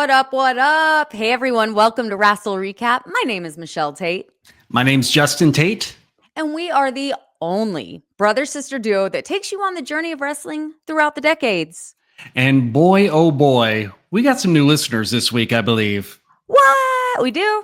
What up? What up? Hey, everyone. Welcome to Wrestle Recap. My name is Michelle Tate. My name's Justin Tate. And we are the only brother-sister duo that takes you on the journey of wrestling throughout the decades. And boy, oh boy, we got some new listeners this week, I believe. What? We do?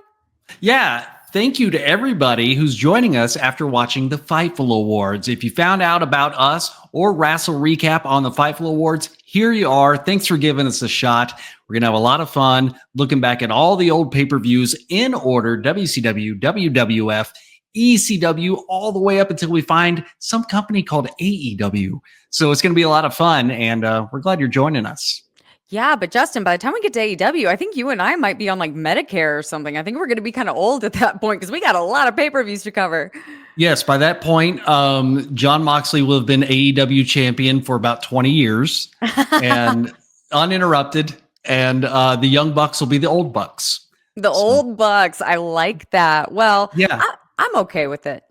Yeah. Thank you to everybody who's joining us after watching the Fightful Awards. If you found out about us or Wrestle Recap on the Fightful Awards, here you are. Thanks for giving us a shot. We're going to have a lot of fun looking back at all the old pay-per-views in order: WCW, WWF, ECW, all the way up until we find some company called AEW. So it's going to be a lot of fun, and we're glad you're joining us. Yeah, but Justin, by the time we get to AEW, I think you and I might be on like Medicare or something. I think we're going to be kind of old at that point because we got a lot of pay-per-views to cover. Yes, by that point, John Moxley will have been AEW champion for about 20 years and uninterrupted. And the Young Bucks will be the Old Bucks. Old Bucks. I like that. Well, yeah, I'm okay with it.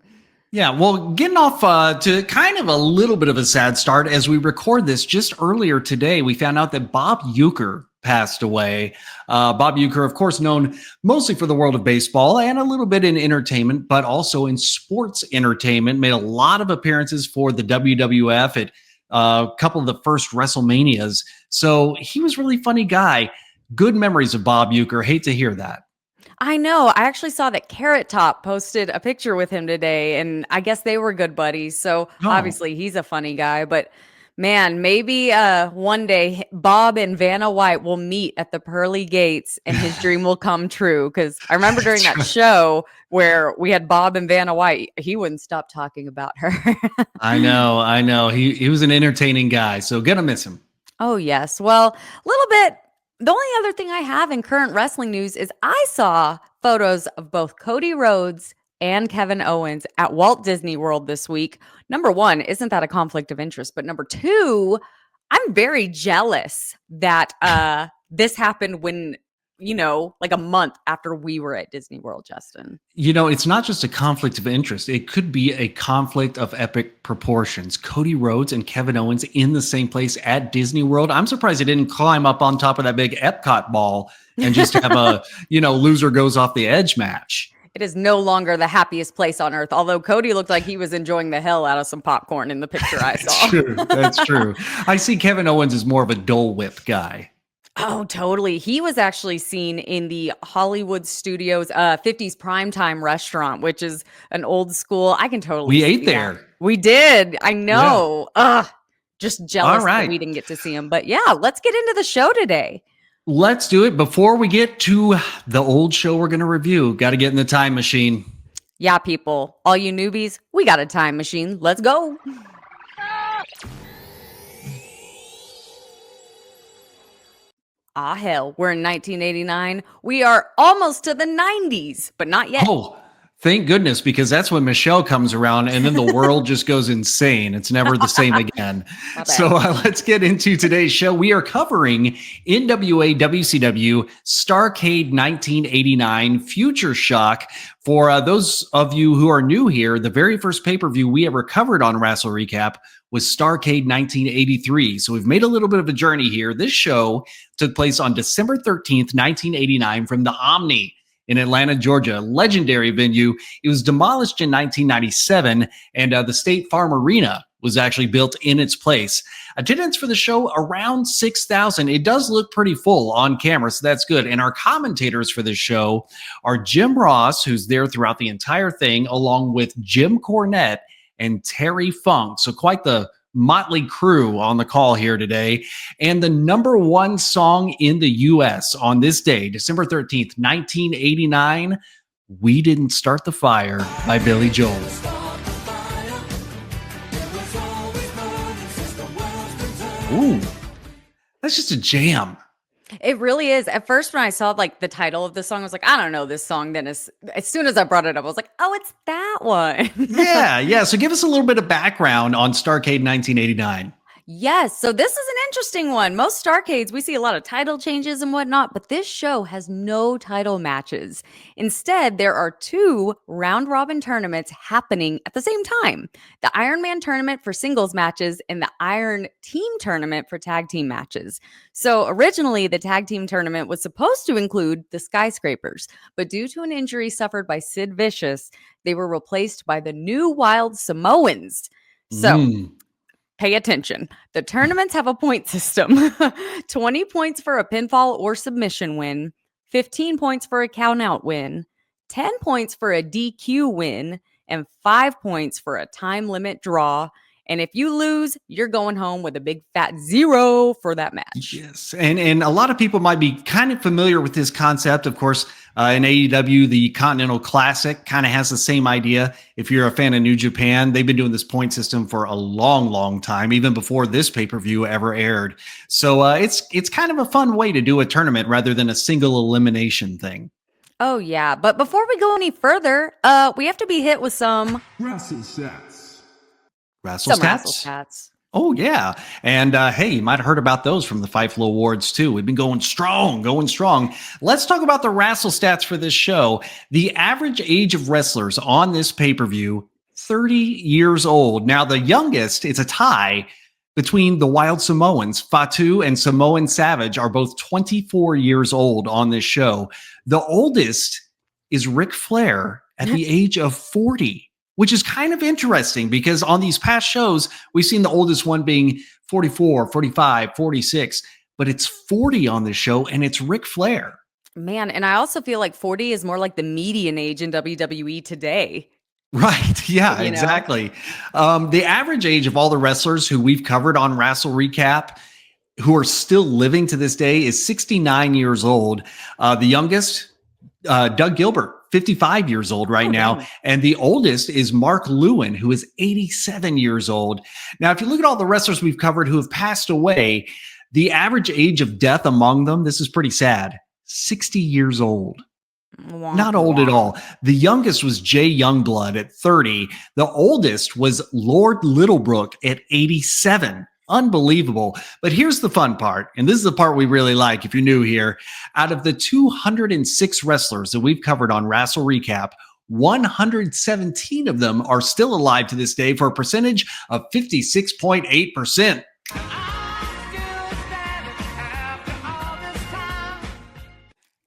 Yeah, well, getting off to kind of a little bit of a sad start as we record this just earlier today, we found out that Bob Uecker passed away. Bob Uecker, of course, known mostly for the world of baseball and a little bit in entertainment, but also in sports entertainment, made a lot of appearances for the WWF at a couple of the first WrestleManias. So he was a really funny guy. Good memories of Bob Uecker. Hate to hear that. I know. I actually saw that Carrot Top posted a picture with him today, and I guess they were good buddies. So obviously he's a funny guy, but man, maybe one day Bob and Vanna White will meet at the pearly gates and his dream will come true. Because I remember during that show where we had Bob and Vanna White, he wouldn't stop talking about her. I know. He was an entertaining guy, so gonna miss him. Oh, yes. Well, a little bit. The only other thing I have in current wrestling news is I saw photos of both Cody Rhodes and Kevin Owens at Walt Disney World this week. Number one, isn't that a conflict of interest? But number two, I'm very jealous that this happened when, like a month after we were at Disney World, Justin. It's not just a conflict of interest. It could be a conflict of epic proportions. Cody Rhodes and Kevin Owens in the same place at Disney World. I'm surprised they didn't climb up on top of that big Epcot ball and just have a, loser goes off the edge match. It is no longer the happiest place on earth, although Cody looked like he was enjoying the hell out of some popcorn in the picture I saw. That's true. I see Kevin Owens as more of a Dole Whip guy. Oh, totally. He was actually seen in the Hollywood Studios 50s primetime restaurant, which is an old school. I can totally We see ate that. there. We did. I know. Yeah. Just jealous that we didn't get to see him. But yeah, let's get into the show today. Let's do it. Before we get to the old show we're going to review, got to get in the time machine. Yeah, people. All you newbies, we got a time machine. Let's go. Ah, hell, we're in 1989. We are almost to the 90s, but not yet. Oh, thank goodness, because that's when Michelle comes around and then the world just goes insane. It's never the same again. So let's get into today's show. We are covering NWA WCW Starrcade 1989 Future Shock. For those of you who are new here, the very first pay-per-view we ever covered on Wrestle Recap was Starrcade 1983. So we've made a little bit of a journey here. This show took place on December 13th, 1989 from the Omni in Atlanta, Georgia, legendary venue. It was demolished in 1997, and the State Farm Arena was actually built in its place. Attendance for the show around 6,000. It does look pretty full on camera, so that's good. And our commentators for this show are Jim Ross, who's there throughout the entire thing, along with Jim Cornette and Terry Funk. So quite the motley crew on the call here today. And the number one song in the U.S. on this day, December 13th, 1989, We Didn't Start the Fire by Billy Joel. Ooh, that's just a jam. It really is. At first, when I saw like the title of the song, I was like, I don't know this song. Then as soon as I brought it up, I was like, oh, it's that one. Yeah. So give us a little bit of background on Starrcade 1989. Yes, so this is an interesting one. Most Starrcades, we see a lot of title changes and whatnot, but this show has no title matches. Instead, there are two round robin tournaments happening at the same time: the Iron Man tournament for singles matches and the Iron Team tournament for tag team matches. So, originally, the tag team tournament was supposed to include the Skyscrapers, but due to an injury suffered by Sid Vicious, they were replaced by the new Wild Samoans. So, Mm. pay attention. The tournaments have a point system: 20 points for a pinfall or submission win, 15 points for a countout win, 10 points for a DQ win, and 5 points for a time limit draw. And if you lose, you're going home with a big fat 0 for that match. Yes, and a lot of people might be kind of familiar with this concept. Of course, in AEW, the Continental Classic kind of has the same idea. If you're a fan of New Japan, they've been doing this point system for a long, long time, even before this pay-per-view ever aired. So it's kind of a fun way to do a tournament rather than a single elimination thing. Oh, yeah. But before we go any further, we have to be hit with some Wrestle stats. Wrestle wrestle stats. stats. Oh, yeah. And hey, you might have heard about those from the Fightful Awards, too. We've been going strong, going strong. Let's talk about the wrestle stats for this show. The average age of wrestlers on this pay-per-view, 30 years old. Now, the youngest, it's a tie between the Wild Samoans. Fatu and Samoan Savage are both 24 years old on this show. The oldest is Ric Flair at the age of 40. Which is kind of interesting because on these past shows, we've seen the oldest one being 44, 45, 46, but it's 40 on this show, and it's Ric Flair. Man, and I also feel like 40 is more like the median age in WWE today. Right. Yeah, exactly. The average age of all the wrestlers who we've covered on Wrestle Recap who are still living to this day is 69 years old. The youngest, Doug Gilbert, 55 years old right now. Damn. And the oldest is Mark Lewin, who is 87 years old. Now, if you look at all the wrestlers we've covered who have passed away, the average age of death among them, this is pretty sad, 60 years old. Not old at all. The youngest was Jay Youngblood at 30. The oldest was Lord Littlebrook at 87. Unbelievable. But here's the fun part, and this is the part we really like if you're new here. Out of the 206 wrestlers that we've covered on Wrestle Recap, 117 of them are still alive to this day for a percentage of 56.8%.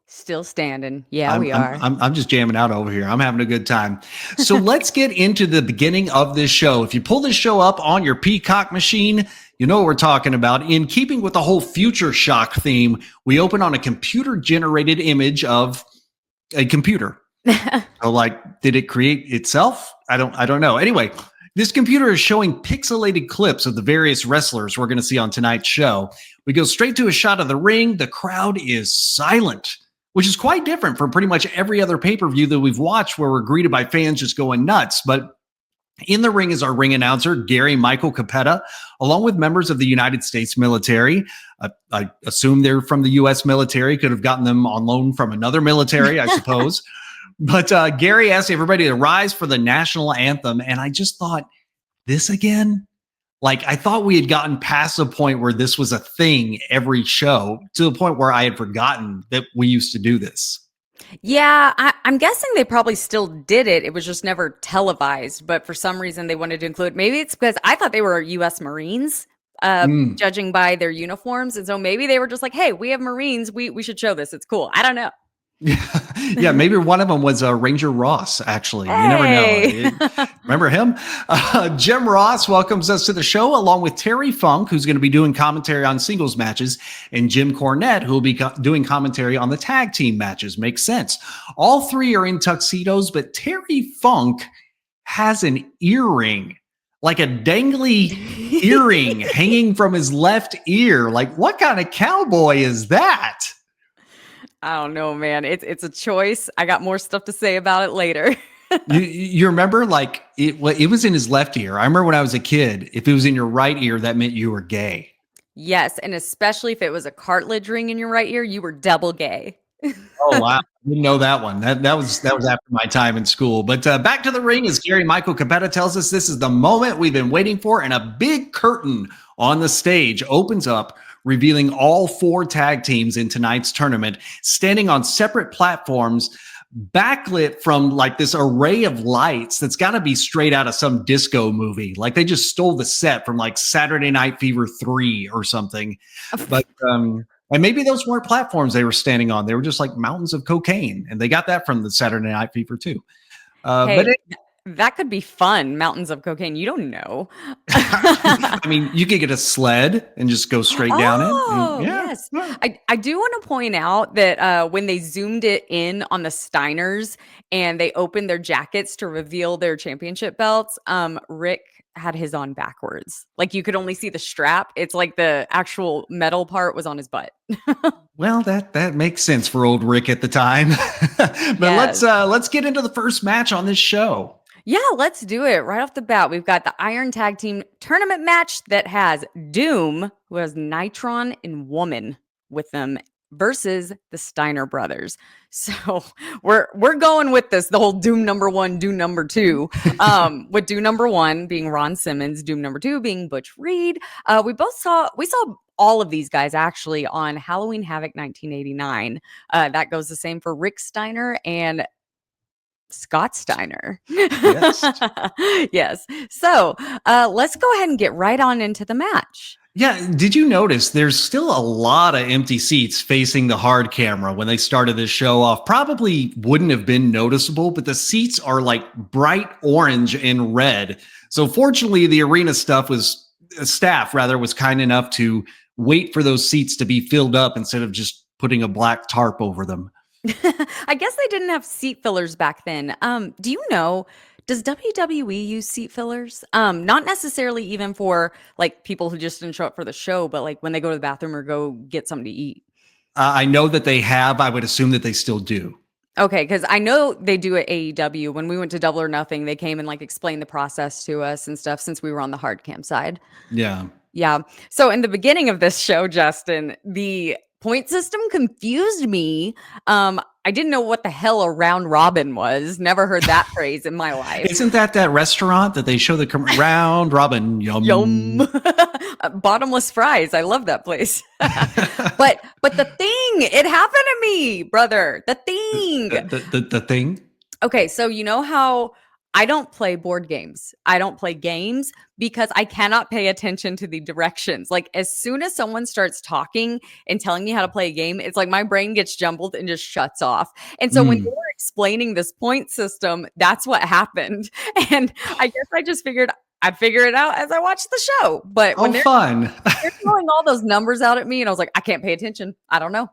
Still standing. Yeah, we are. I'm just jamming out over here. I'm having a good time. So let's get into the beginning of this show. If you pull this show up on your Peacock machine, you know what we're talking about. In keeping with the whole Future Shock theme, we open on a computer-generated image of a computer. So, like, did it create itself? I don't know. Anyway, this computer is showing pixelated clips of the various wrestlers we're going to see on tonight's show. We go straight to a shot of the ring. The crowd is silent, which is quite different from pretty much every other pay-per-view that we've watched where we're greeted by fans just going nuts. But in the ring is our ring announcer, Gary Michael Capetta, along with members of the United States military. I assume they're from the U.S. military, could have gotten them on loan from another military, I suppose. But Gary asked everybody to rise for the national anthem. And I just thought, this again? Like, I thought we had gotten past the point where this was a thing every show, to the point where I had forgotten that we used to do this. Yeah, I'm guessing they probably still did it. It was just never televised, but for some reason they wanted to include. Maybe it's because I thought they were U.S. Marines, judging by their uniforms, and so maybe they were just like, "Hey, we have Marines. We should show this. It's cool." I don't know. Yeah, maybe one of them was Ranger Ross, actually. Hey. You never know. Remember him? Jim Ross welcomes us to the show, along with Terry Funk, who's going to be doing commentary on singles matches, and Jim Cornette, who will be doing commentary on the tag team matches. Makes sense. All three are in tuxedos, but Terry Funk has an earring, like a dangly earring hanging from his left ear. Like, what kind of cowboy is that? I don't know, man. It's a choice. I got more stuff to say about it later. You remember, like, it was in his left ear. I remember when I was a kid, if it was in your right ear, that meant you were gay. Yes, and especially if it was a cartilage ring in your right ear, you were double gay. Oh wow, I didn't know that one. That was after my time in school. But back to the ring, as Gary Michael Capetta tells us, this is the moment we've been waiting for, and a big curtain on the stage opens up, revealing all 4 tag teams in tonight's tournament, standing on separate platforms, backlit from like this array of lights that's got to be straight out of some disco movie. Like they just stole the set from like Saturday Night Fever 3 or something. But and maybe those weren't platforms they were standing on. They were just like mountains of cocaine. And they got that from the Saturday Night Fever too. But Hey, that could be fun. Mountains of cocaine. You don't know. I mean, you could get a sled and just go straight down it. Oh, Yeah. yes. I do want to point out that when they zoomed it in on the Steiners and they opened their jackets to reveal their championship belts, Rick had his on backwards. Like you could only see the strap. It's like the actual metal part was on his butt. Well, that makes sense for old Rick at the time. But Yes. let's get into the first match on this show. Yeah, let's do it right off the bat. We've got the Iron Tag Team Tournament match that has Doom, who has Nitron and Woman with them, versus the Steiner brothers. So we're going with this, the whole Doom number 1, Doom number 2. With Doom number 1 being Ron Simmons, Doom number 2 being Butch Reed. We saw all of these guys actually on Halloween Havoc 1989. That goes the same for Rick Steiner and Scott Steiner. Yes. Yes. So let's go ahead and get right on into the match. Yeah, did you notice there's still a lot of empty seats facing the hard camera when they started this show off? Probably wouldn't have been noticeable, but the seats are like bright orange and red. So fortunately, the arena staff was kind enough to wait for those seats to be filled up instead of just putting a black tarp over them. I guess they didn't have seat fillers back then. Do you know, does WWE use seat fillers? Not necessarily even for like people who just didn't show up for the show, but like when they go to the bathroom or go get something to eat. I know that they have. I would assume that they still do. Okay, because I know they do at AEW. When we went to Double or Nothing, they came and like explained the process to us and stuff since we were on the hard cam side. Yeah. Yeah. So in the beginning of this show, Justin, the point system confused me. I didn't know what the hell a round robin was. Never heard that phrase in my life. Isn't that restaurant that they show the round robin? Yum. Yum. Bottomless fries. I love that place. but the thing, it happened to me, brother. The thing. The thing. Okay, so you know how I don't play board games. I don't play games because I cannot pay attention to the directions. Like as soon as someone starts talking and telling me how to play a game, it's like my brain gets jumbled and just shuts off. And so when you were explaining this point system, that's what happened. And I guess I just figured I'd figure it out as I watched the show. But when they're throwing all those numbers out at me, and I was like, I can't pay attention. I don't know.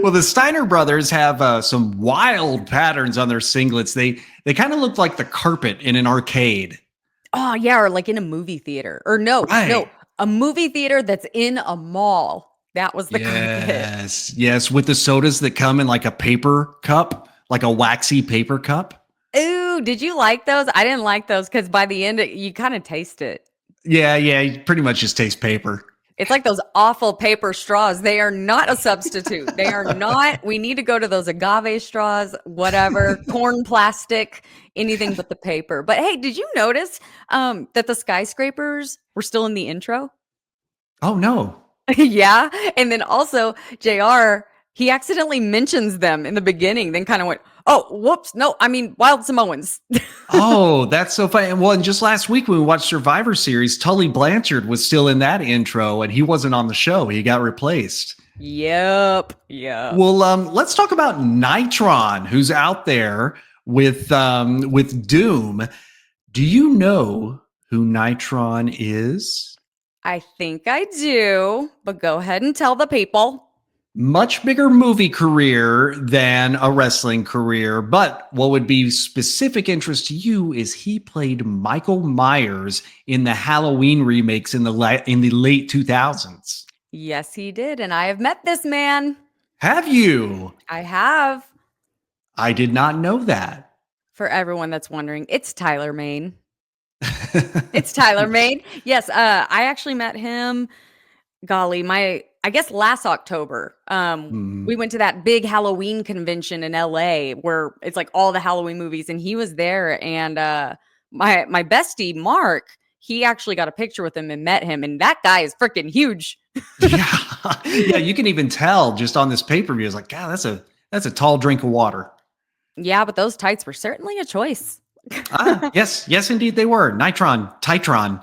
Well, the Steiner brothers have some wild patterns on their singlets. They kind of look like the carpet in an arcade. Oh yeah, or like in a movie theater. Or no, a movie theater that's in a mall. That was the carpet. Yes, with the sodas that come in like a paper cup, like a waxy paper cup. Ooh, did you like those? I didn't like those because by the end, you kind of taste it. Yeah, you pretty much just taste paper. It's like those awful paper straws. They are not a substitute. They are not. We need to go to those agave straws, whatever, corn plastic, anything but the paper. But hey, did you notice that the skyscrapers were still in the intro? Oh, no. Yeah. And then also, JR, he accidentally mentions them in the beginning, then kind of went, oh, whoops. No, I mean, Wild Samoans. Oh, that's so funny. Well, and just last week when we watched Survivor Series, Tully Blanchard was still in that intro and he wasn't on the show. He got replaced. Yep. Yeah. Well, let's talk about Nitron, who's out there with Doom. Do you know who Nitron is? I think I do, but go ahead and tell the people. Much bigger movie career than a wrestling career, but what would be specific interest to you is he played Michael Myers in the Halloween remakes in the late 2000s. Yes, he did, and I have met this man. Have you? I have. I did not know that. For everyone that's wondering, it's Tyler Mane. It's Tyler Mane. Yes, I actually met him. Golly, my I guess last October, we went to that big Halloween convention in LA where it's like all the Halloween movies, and he was there. And my bestie Mark, he actually got a picture with him and met him, and that guy is freaking huge. Yeah, yeah, you can even tell just on this pay-per-view. It's like, God, that's a tall drink of water. Yeah, but those tights were certainly a choice. Yes, indeed they were. Titron.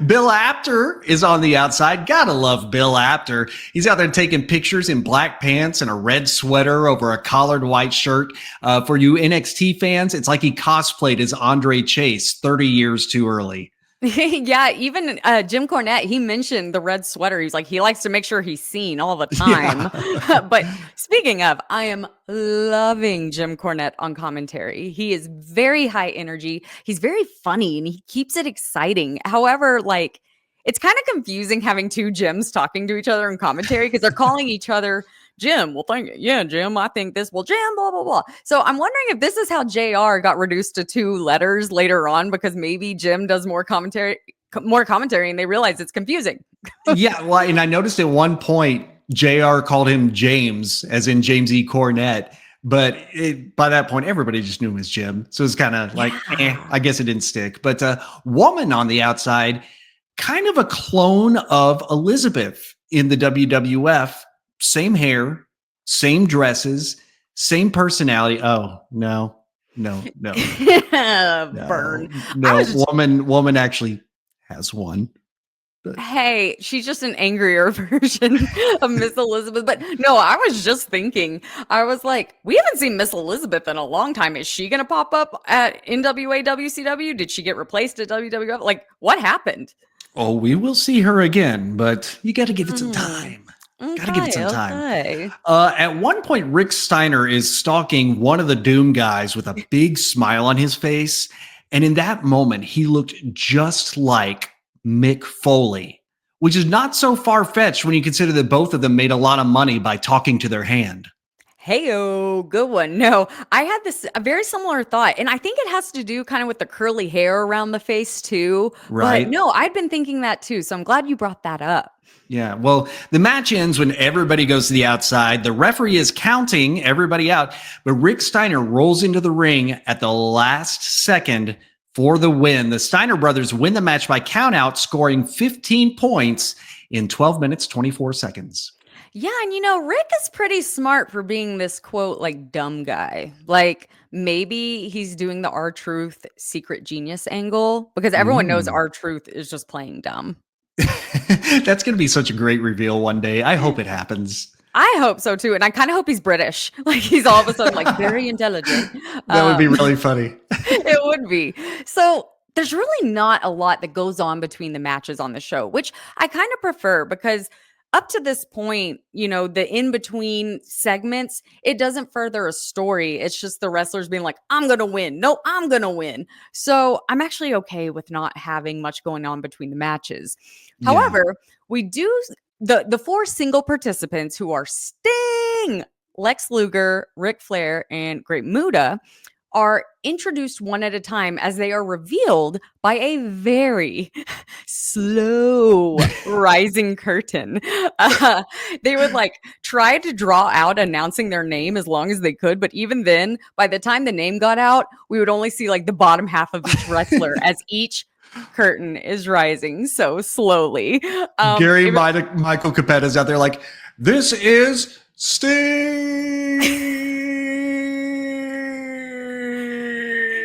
Bill Apter is on the outside. Gotta love Bill Apter. He's out there taking pictures in black pants and a red sweater over a collared white shirt. For you NXT fans, it's like he cosplayed as Andre Chase 30 years too early. Yeah, even Jim Cornette, he mentioned the red sweater. He's like, he likes to make sure he's seen all the time. Yeah. But speaking of, I am loving Jim Cornette on commentary. He is very high energy. He's very funny and he keeps it exciting. However, like, it's kind of confusing having two Jims talking to each other in commentary because they're calling each other Jim. Well, Jim, I think this. Well, Jim, blah, blah, blah. So I'm wondering if this is how JR got reduced to two letters later on, because maybe Jim does more commentary and they realize it's confusing. Yeah, well, and I noticed at one point, JR called him James, as in James E. Cornette. But by that point, everybody just knew him as Jim. So it's kind of like, I guess it didn't stick. But woman on the outside, kind of a clone of Elizabeth in the WWF. Same hair, same dresses, same personality. Oh, no. Burn. No, woman actually has one. But. Hey, she's just an angrier version of Miss Elizabeth. But no, I was just thinking, I was like, we haven't seen Miss Elizabeth in a long time. Is she going to pop up at NWA WCW? Did she get replaced at WWF? Like, what happened? Oh, we will see her again, but you got to give it some time. Gotta give it some time. At one point, Rick Steiner is stalking one of the Doom guys with a big smile on his face. And in that moment, he looked just like Mick Foley, which is not so far-fetched when you consider that both of them made a lot of money by talking to their hand. Hey-o, good one. No, I had a very similar thought, and I think it has to do kind of with the curly hair around the face too. Right. But no, I'd been thinking that too, so I'm glad you brought that up. Yeah, well, the match ends when everybody goes to the outside. The referee is counting everybody out, but Rick Steiner rolls into the ring at the last second for the win. The Steiner brothers win the match by countout, scoring 15 points in 12 minutes, 24 seconds. Yeah, and Rick is pretty smart for being this, quote, like, dumb guy. Like, maybe he's doing the R-Truth secret genius angle, because everyone knows R-Truth is just playing dumb. That's going to be such a great reveal one day. I hope it happens. I hope so too. And I kind of hope he's British. Like he's all of a sudden like very intelligent. That would be really funny. It would be. So there's really not a lot that goes on between the matches on the show, which I kind of prefer because up to this point, the in-between segments, it doesn't further a story. It's just the wrestlers being like, I'm going to win. No, I'm going to win. So I'm actually okay with not having much going on between the matches. Yeah. However, we do the four single participants who are Sting, Lex Luger, Ric Flair, and Great Muta are introduced one at a time as they are revealed by a very slow rising curtain. They would like try to draw out announcing their name as long as they could. But even then, by the time the name got out, we would only see like the bottom half of each wrestler as each curtain is rising so slowly. Michael Capetta's out there like, this is Sting.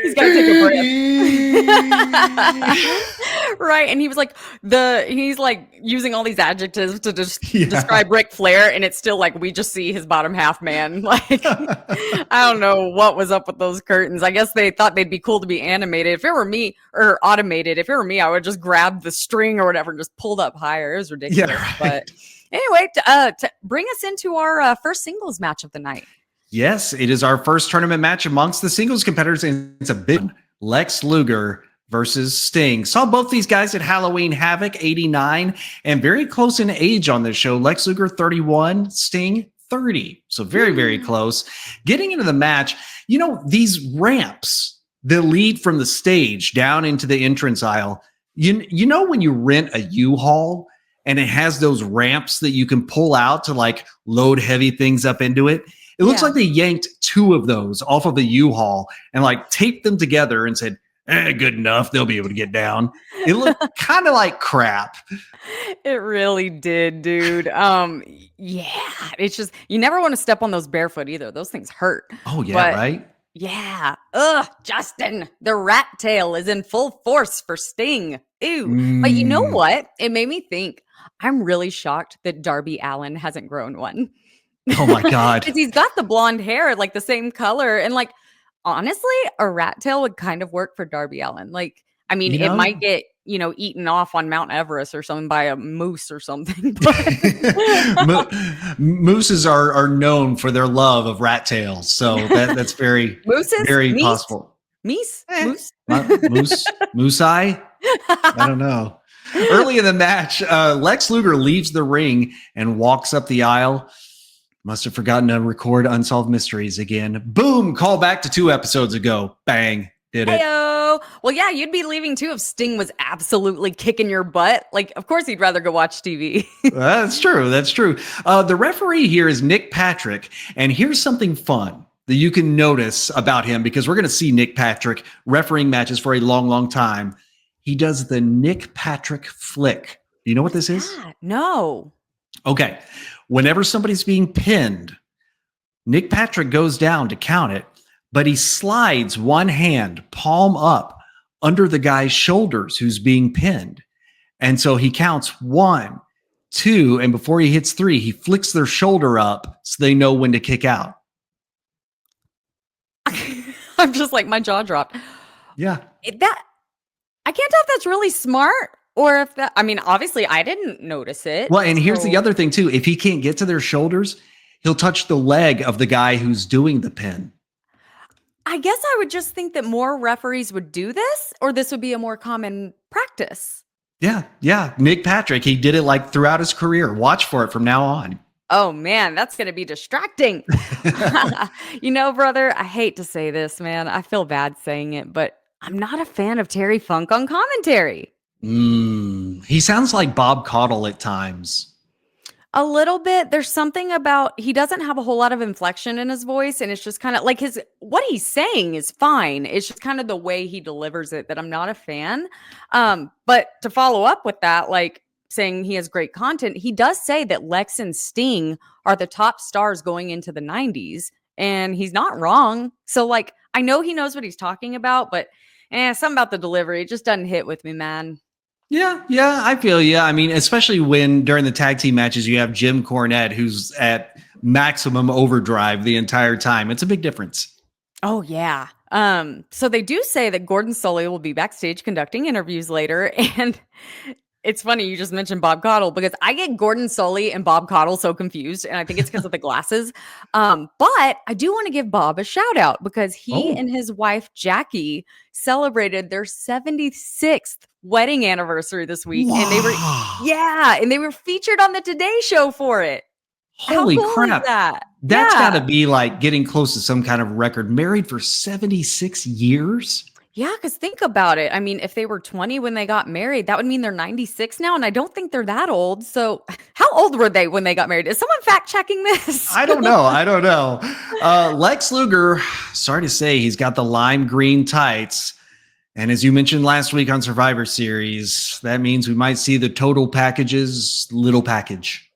He's got to take a breath. Right. And he was like, he's like using all these adjectives to describe Ric Flair. And it's still like, we just see his bottom half, man. Like, I don't know what was up with those curtains. I guess they thought they'd be cool to be animated. If it were me or automated, if it were me, I would just grab the string or whatever and just pulled up higher. It was ridiculous. Yeah, right. But anyway, to bring us into our first singles match of the night. Yes, it is our first tournament match amongst the singles competitors, and it's a big one. Lex Luger versus Sting. Saw both these guys at Halloween Havoc 89 and very close in age on this show. Lex Luger 31, Sting 30. So very, very close. Getting into the match, these ramps that lead from the stage down into the entrance aisle, you know when you rent a U-Haul and it has those ramps that you can pull out to like load heavy things up into it. It looks like they yanked 2 of those off of a U-Haul and like taped them together and said, good enough. They'll be able to get down. It looked kind of like crap. It really did, dude. Yeah, it's just you never want to step on those barefoot either. Those things hurt. Oh, yeah, But right? yeah. Ugh, Justin, the rat tail is in full force for Sting. Ew. But you know Mm. what? It made me think. I'm really shocked that Darby Allin hasn't grown one. Oh, my God. Because he's got the blonde hair, like the same color. And like, honestly, a rat tail would kind of work for Darby Allin. Like, I mean, You it know? might get, eaten off on Mount Everest or something by a moose or something. But Mooses are known for their love of rat tails. So that's very, mooses? very Meese? possible. Meese? Moose? Moose eye? I don't know. Early in the match, Lex Luger leaves the ring and walks up the aisle. Must have forgotten to record Unsolved Mysteries again. Boom! Call back to 2 episodes ago. Bang. Did it. Heyo. Well, yeah, you'd be leaving too if Sting was absolutely kicking your butt. Like, of course, he'd rather go watch TV. That's true. That's true. The referee here is Nick Patrick. And here's something fun that you can notice about him, because we're going to see Nick Patrick refereeing matches for a long, long time. He does the Nick Patrick flick. Do you know what this is? No. Okay. Whenever somebody's being pinned, Nick Patrick goes down to count it, but he slides one hand palm up under the guy's shoulders who's being pinned. And so he counts 1, 2, and before he hits 3, he flicks their shoulder up so they know when to kick out. I'm just like, my jaw dropped. Yeah. I can't tell if that's really smart or if that, I mean, obviously I didn't notice it. Well, and here's the other thing too. If he can't get to their shoulders, he'll touch the leg of the guy who's doing the pin. I guess I would just think that more referees would do this, or this would be a more common practice. Yeah. Yeah. Nick Patrick, he did it like throughout his career. Watch for it from now on. Oh man, that's going to be distracting. Brother, I hate to say this, man. I feel bad saying it, but I'm not a fan of Terry Funk on commentary. He sounds like Bob Caudle at times. A little bit. There's something about he doesn't have a whole lot of inflection in his voice, and it's just kind of like what he's saying is fine. It's just kind of the way he delivers it that I'm not a fan. But to follow up with that, like saying he has great content, he does say that Lex and Sting are the top stars going into the 90s, and he's not wrong. So like I know he knows what he's talking about, but something about the delivery, it just doesn't hit with me, man. Yeah, I feel you. I mean, especially when during the tag team matches, you have Jim Cornette, who's at maximum overdrive the entire time. It's a big difference. Oh, yeah. So they do say that Gordon Sully will be backstage conducting interviews later. And it's funny, you just mentioned Bob Caudle, because I get Gordon Sully and Bob Caudle so confused. And I think it's because of the glasses. But I do want to give Bob a shout out, because he and his wife, Jackie, celebrated their 76th wedding anniversary this week. Wow. And they were featured on the Today Show for it. Holy How cool crap. Is that? That's got to be like getting close to some kind of record. Married for 76 years? Yeah, because think about it. I mean, if they were 20 when they got married, that would mean they're 96 now. And I don't think they're that old. So how old were they when they got married? Is someone fact checking this? I don't know. Lex Luger, sorry to say, he's got the lime green tights. And as you mentioned last week on Survivor Series, that means we might see the total package's little package.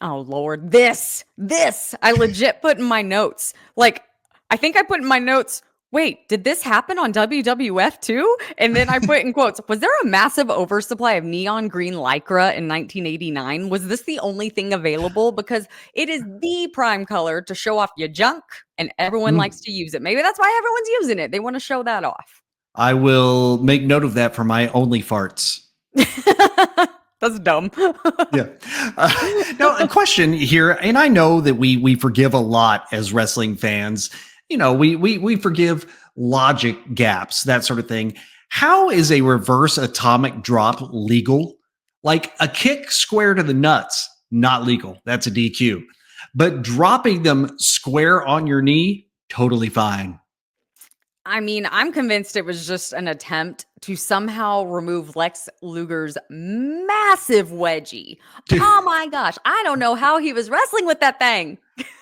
Oh, Lord. This, I legit put in my notes. Like, I think I put in my notes, wait, did this happen on WWF too? And then I put in quotes, was there a massive oversupply of neon green Lycra in 1989? Was this the only thing available? Because it is the prime color to show off your junk, and everyone likes to use it. Maybe that's why everyone's using it. They want to show that off. I will make note of that for my only farts. That's dumb. Yeah. Now, a question here, and I know that we forgive a lot as wrestling fans. You know, we forgive logic gaps, that sort of thing. How is a reverse atomic drop legal? Like a kick square to the nuts, not legal. That's a DQ. But dropping them square on your knee, totally fine. I mean, I'm convinced it was just an attempt to somehow remove Lex Luger's massive wedgie. Oh my gosh, I don't know how he was wrestling with that thing.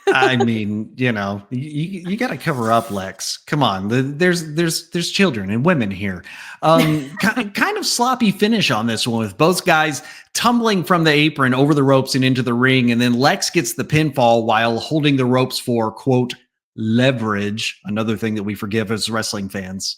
I mean, you got to cover up, Lex. Come on, there's children and women here. Kind of sloppy finish on this one with both guys tumbling from the apron over the ropes and into the ring, and then Lex gets the pinfall while holding the ropes for quote leverage. Another thing that we forgive as wrestling fans.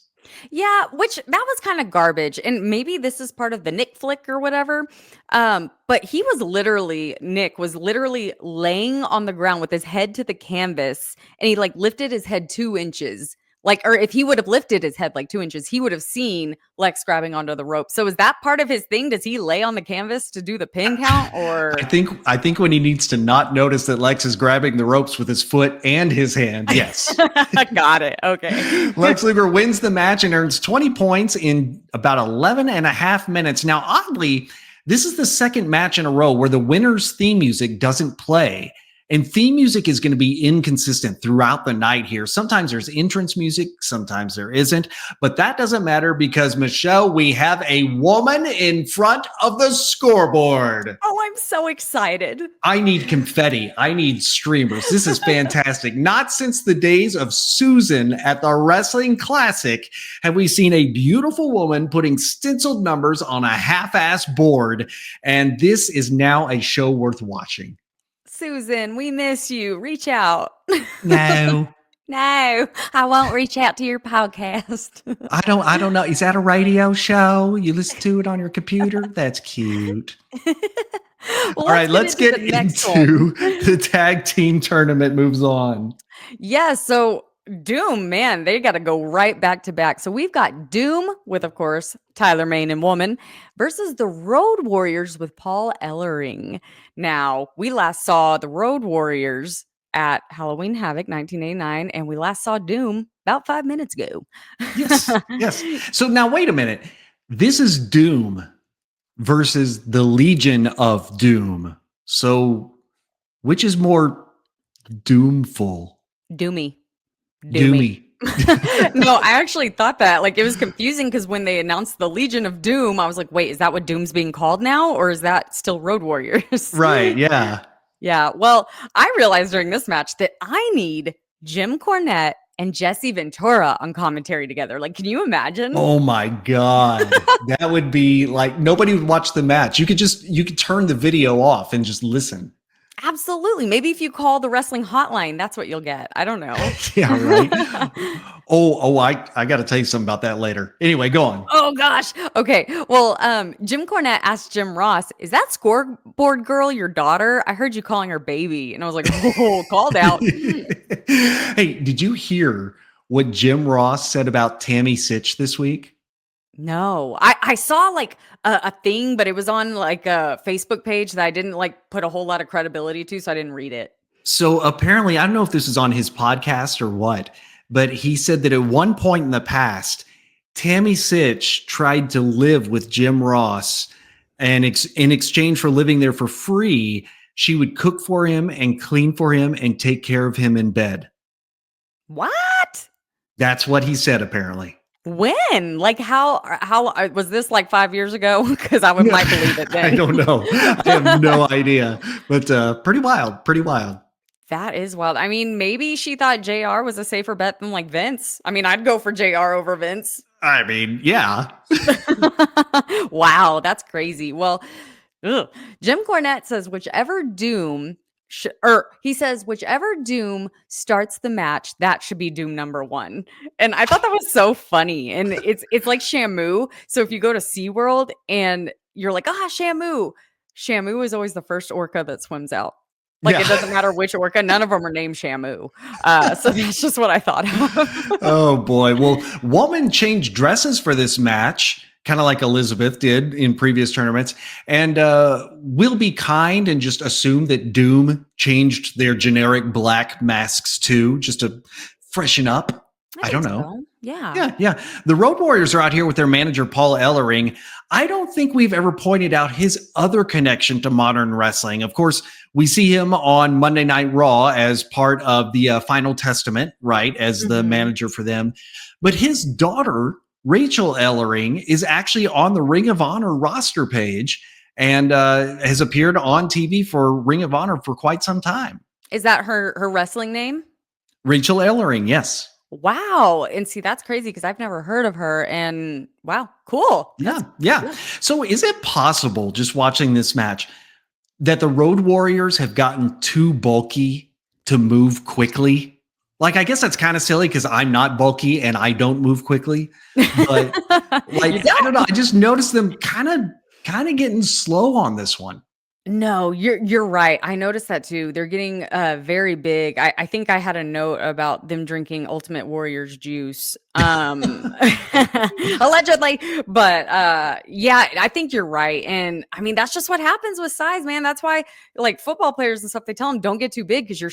Yeah, which that was kind of garbage. And maybe this is part of the Nick flick or whatever. But Nick was literally laying on the ground with his head to the canvas and he like lifted his head 2 inches. Or if he would have lifted his head like 2 inches, he would have seen Lex grabbing onto the rope. So is that part of his thing? Does he lay on the canvas to do the pin count? Or I think when he needs to not notice that Lex is grabbing the ropes with his foot and his hand, yes. Got it. Okay. Lex Luger wins the match and earns 20 points in about 11 and a half minutes. Now, oddly, this is the second match in a row where the winner's theme music doesn't play. And theme music is going to be inconsistent throughout the night here. Sometimes there's entrance music, sometimes there isn't. But that doesn't matter because, Michelle, we have a woman in front of the scoreboard. Oh, I'm so excited. I need confetti. I need streamers. This is fantastic. Not since the days of Susan at the Wrestling Classic have we seen a beautiful woman putting stenciled numbers on a half-ass board. And this is now a show worth watching. Susan, we miss you. Reach out. No. No, I won't reach out to your podcast. I don't know. Is that a radio show? You listen to it on your computer? That's cute. All right, let's get into the tag team tournament moves on. Yeah, so Doom, man, they got to go right back to back. So we've got Doom with, of course, Tyler Mane and Woman versus the Road Warriors with Paul Ellering. Now, we last saw the Road Warriors at Halloween Havoc 1989, and we last saw Doom about 5 minutes ago. Yes. So now, wait a minute. This is Doom versus the Legion of Doom. So which is more doomful? Doomy. No, I actually thought that. Like, it was confusing because when they announced the Legion of Doom, I was like, wait, is that what Doom's being called now? Or is that still Road Warriors? Right, yeah. Yeah. Well, I realized during this match that I need Jim Cornette and Jesse Ventura on commentary together. Like, can you imagine? Oh my God. That would be like, nobody would watch the match. You could turn the video off and just listen. Absolutely. Maybe if you call the wrestling hotline, that's what you'll get. I don't know. Yeah, right. I got to tell you something about that later. Anyway, go on. Oh gosh. Okay. Well, Jim Cornette asked Jim Ross, "Is that scoreboard girl your daughter? I heard you calling her baby." And I was like, "Oh, called out." Hey, did you hear what Jim Ross said about Tammy Sitch this week? No, I saw like a thing, but it was on like a Facebook page that I didn't like put a whole lot of credibility to, so I didn't read it. So apparently, I don't know if this is on his podcast or what, but he said that at one point in the past, Tammy Sitch tried to live with Jim Ross, and in exchange for living there for free, she would cook for him and clean for him and take care of him in bed. What? That's what he said, apparently. When? Like how was this like 5 years ago? Because I might believe it then. I don't know. I have no idea. But pretty wild. Pretty wild. That is wild. I mean, maybe she thought JR was a safer bet than like Vince. I mean, I'd go for JR over Vince. I mean, yeah. Wow, that's crazy. Well, Jim Cornette says whichever Doom whichever Doom starts the match, that should be Doom number 1. And I thought that was so funny. And it's like Shamu. So if you go to SeaWorld and you're like, Shamu is always the first orca that swims out. Like, It doesn't matter which orca. None of them are named Shamu. So that's just what I thought of. Oh, boy. Well, Woman changed dresses for this match, kind of like Elizabeth did in previous tournaments. And we'll be kind and just assume that Doom changed their generic black masks too, just to freshen up. I don't know. So. Yeah. Yeah. The Road Warriors are out here with their manager, Paul Ellering. I don't think we've ever pointed out his other connection to modern wrestling. Of course, we see him on Monday Night Raw as part of the Final Testament, right, as the Mhm. manager for them. But his daughter, Rachel Ellering, is actually on the Ring of Honor roster page and has appeared on TV for Ring of Honor for quite some time. Is that her wrestling name? Rachel Ellering, yes. Wow. And see, that's crazy because I've never heard of her. And wow, cool. That's Yeah. cool. So is it possible, just watching this match, that the Road Warriors have gotten too bulky to move quickly? Like, I guess that's kind of silly because I'm not bulky and I don't move quickly. But like, You I don't? don't know. I just noticed them kind of getting slow on this one. No, you're right. I noticed that too. They're getting very big. I think I had a note about them drinking Ultimate Warrior's juice. Allegedly. But yeah, I think you're right. And I mean that's just what happens with size, man. That's why like football players and stuff, they tell them don't get too big because your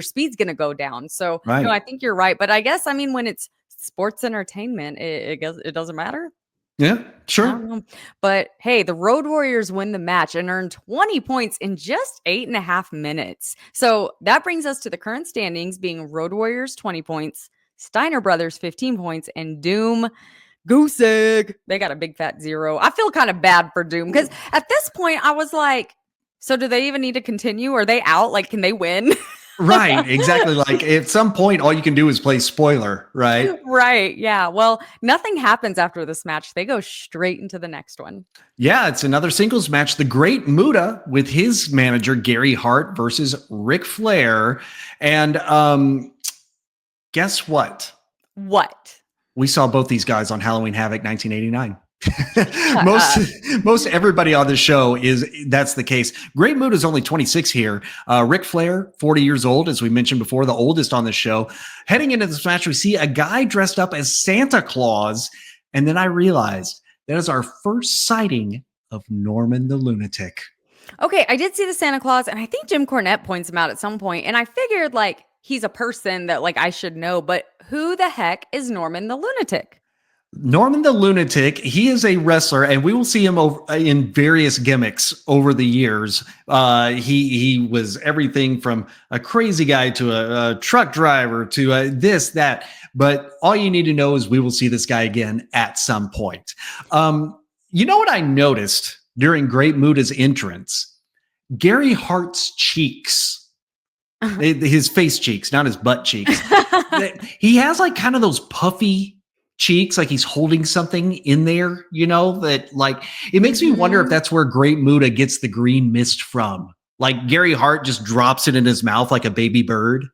speed's gonna go down. So no, Right. I think you're right. But I guess I mean when it's sports entertainment, it doesn't matter. Yeah, I sure. don't know. But hey, the Road Warriors win the match and earn 20 points in just 8.5 minutes. So that brings us to the current standings being Road Warriors 20 points, Steiner Brothers 15 points, and Doom Goose Egg. They got a big fat 0. I feel kind of bad for Doom because at this point I was like, so do they even need to continue? Are they out? Like, can they win? Right. Exactly. Like at some point, all you can do is play spoiler, right? Right. Yeah. Well, nothing happens after this match. They go straight into the next one. Yeah, it's another singles match. The Great Muta with his manager Gary Hart versus Ric Flair. And guess what? What? We saw both these guys on Halloween Havoc 1989. most everybody on the show that's the case. Great Muta is only 26 here. Ric Flair, 40 years old, as we mentioned before, the oldest on the show. Heading into this match, we see a guy dressed up as Santa Claus, and then I realized that is our first sighting of Norman the Lunatic. Okay, I did see the Santa Claus, and I think Jim Cornette points him out at some point, and I figured like he's a person that like I should know, but who the heck is Norman the Lunatic? Norman the Lunatic, he is a wrestler, and we will see him over in various gimmicks over the years. He was everything from a crazy guy to a truck driver to this, that. But all you need to know is we will see this guy again at some point. You know what I noticed during Great Muta's entrance? Gary Hart's cheeks, his face cheeks, not his butt cheeks. He has like kind of those puffy cheeks, like he's holding something in there, you know, that like it makes me wonder if that's where Great Muta gets the green mist from. Like Gary Hart just drops it in his mouth like a baby bird.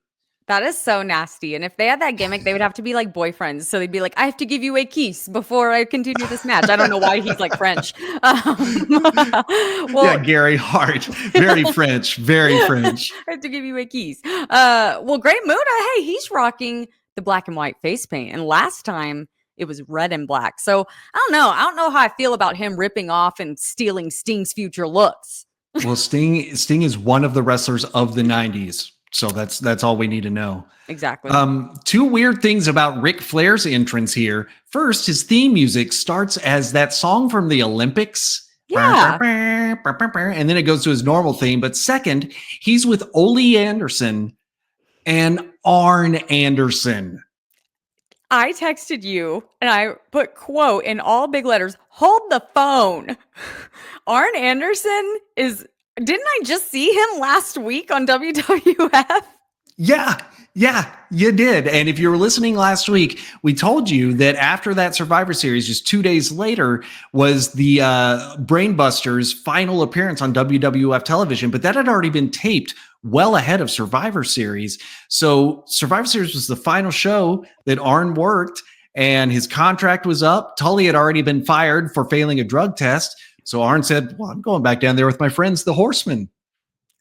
That is so nasty. And if they had that gimmick, they would have to be like boyfriends. So they'd be like, I have to give you a kiss before I continue this match. I don't know why he's like French. Yeah, Gary Hart. Very French. Very French. I have to give you a kiss. Well, Great Muta, hey, he's rocking the black and white face paint. And last time it was red and black. So I don't know. I don't know how I feel about him ripping off and stealing Sting's future looks. Well, Sting is one of the wrestlers of the 90s. So that's all we need to know. Exactly. Two weird things about Ric Flair's entrance here. First, his theme music starts as that song from the Olympics. Yeah. And then it goes to his normal theme. But second, he's with Ole Anderson and Arn Anderson. I texted you and I put quote in all big letters, hold the phone. Arn Anderson didn't I just see him last week on WWF? Yeah, you did. And if you were listening last week, we told you that after that Survivor Series, just 2 days later, was the Brainbusters' final appearance on WWF television. But that had already been taped well ahead of Survivor Series. So Survivor Series was the final show that Arn worked, and his contract was up. Tully had already been fired for failing a drug test. So Arn said, well, I'm going back down there with my friends, the Horsemen.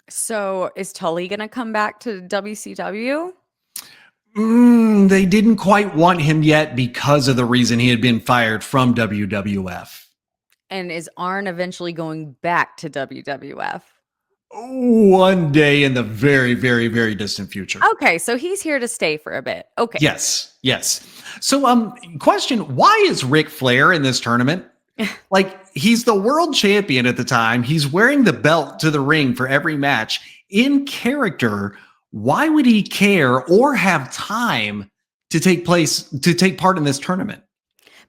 So is Tully going to come back to WCW? They didn't quite want him yet because of the reason he had been fired from WWF. And is Arn eventually going back to WWF? One day in the very, very, very distant future. Okay, so he's here to stay for a bit. Okay. Yes, yes. So, question: why is Ric Flair in this tournament? Like, he's the world champion at the time. He's wearing the belt to the ring for every match. In character, why would he care or have time to take part in this tournament?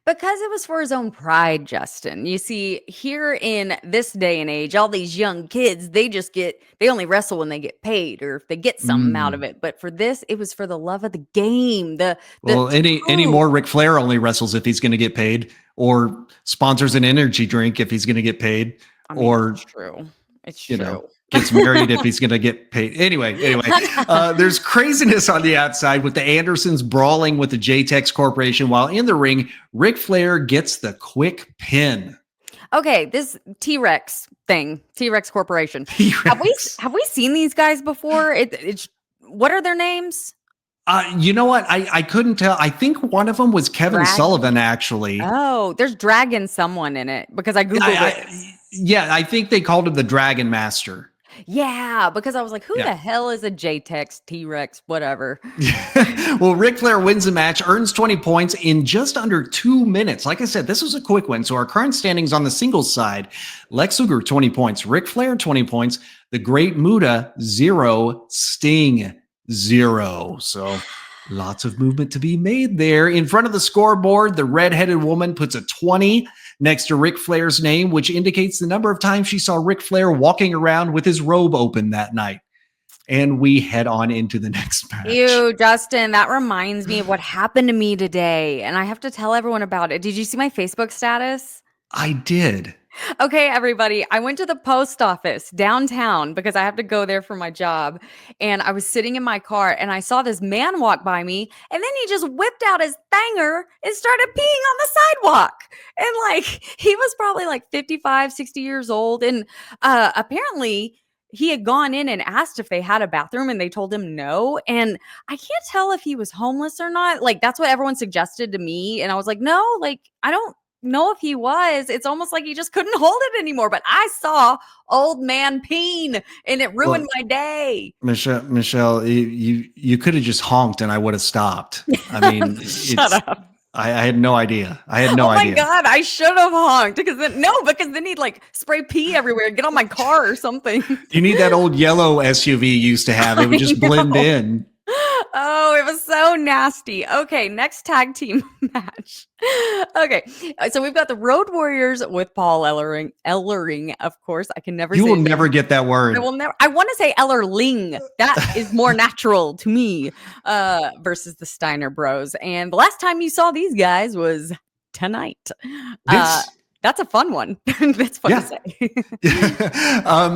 Because it was for his own pride, Justin. You see, here in this day and age, all these young kids, they only wrestle when they get paid or if they get something out of Mm. it. But for this, it was for the love of the game. The Well, any true. more Ric Flair only wrestles if he's going to get paid, or sponsors an energy drink if he's going to get paid, I mean, or it's true. It's you know, true. gets married if he's going to get paid. Anyway, there's craziness on the outside with the Andersons brawling with the JTEX Corporation while in the ring, Ric Flair gets the quick pin. Okay, this T-Rex thing, T-Rex Corporation. T-Rex. Have we seen these guys before? It's what are their names? You know what? I couldn't tell. I think one of them was Kevin Dragon? Sullivan, actually. Oh, there's Dragon someone in it because I googled it. Yeah, I think they called him the Dragon Master. Yeah, because I was like, who Yeah. the hell is a JTEX, T-Rex, whatever? Well, Ric Flair wins the match, earns 20 points in just under 2 minutes. Like I said, this was a quick win. So our current standings on the singles side, Lex Luger, 20 points, Ric Flair, 20 points, the Great Muta, 0, Sting, 0. So lots of movement to be made there. In front of the scoreboard, the redheaded woman puts a 20 next to Ric Flair's name, which indicates the number of times she saw Ric Flair walking around with his robe open that night. And we head on into the next match. Ew, Justin, that reminds me of what happened to me today, and I have to tell everyone about it. Did you see my Facebook status? I did. Okay, everybody, I went to the post office downtown because I have to go there for my job. And I was sitting in my car and I saw this man walk by me. And then he just whipped out his banger and started peeing on the sidewalk. And like, he was probably like 55, 60 years old. And apparently, he had gone in and asked if they had a bathroom and they told him no. And I can't tell if he was homeless or not. Like, that's what everyone suggested to me. And I was like, no, like, I don't know if he was. It's almost like he just couldn't hold it anymore. But I saw old man peen and it ruined my day. Michelle, you could have just honked and I would have stopped. I mean, Shut up. I had no idea. I had no idea. Oh my God, I should have honked because then he'd like spray pee everywhere, get on my car or something. You need that old yellow SUV you used to have. It would just blend in. Oh, it was so nasty. Okay, next tag team match. Okay, so we've got the Road Warriors with Paul Ellering, of course. I can never. You will never get that word. I will never. I want to say Ellerling. That is more natural to me. Versus the Steiner Bros. And the last time you saw these guys was tonight. That's a fun one. That's fun to say.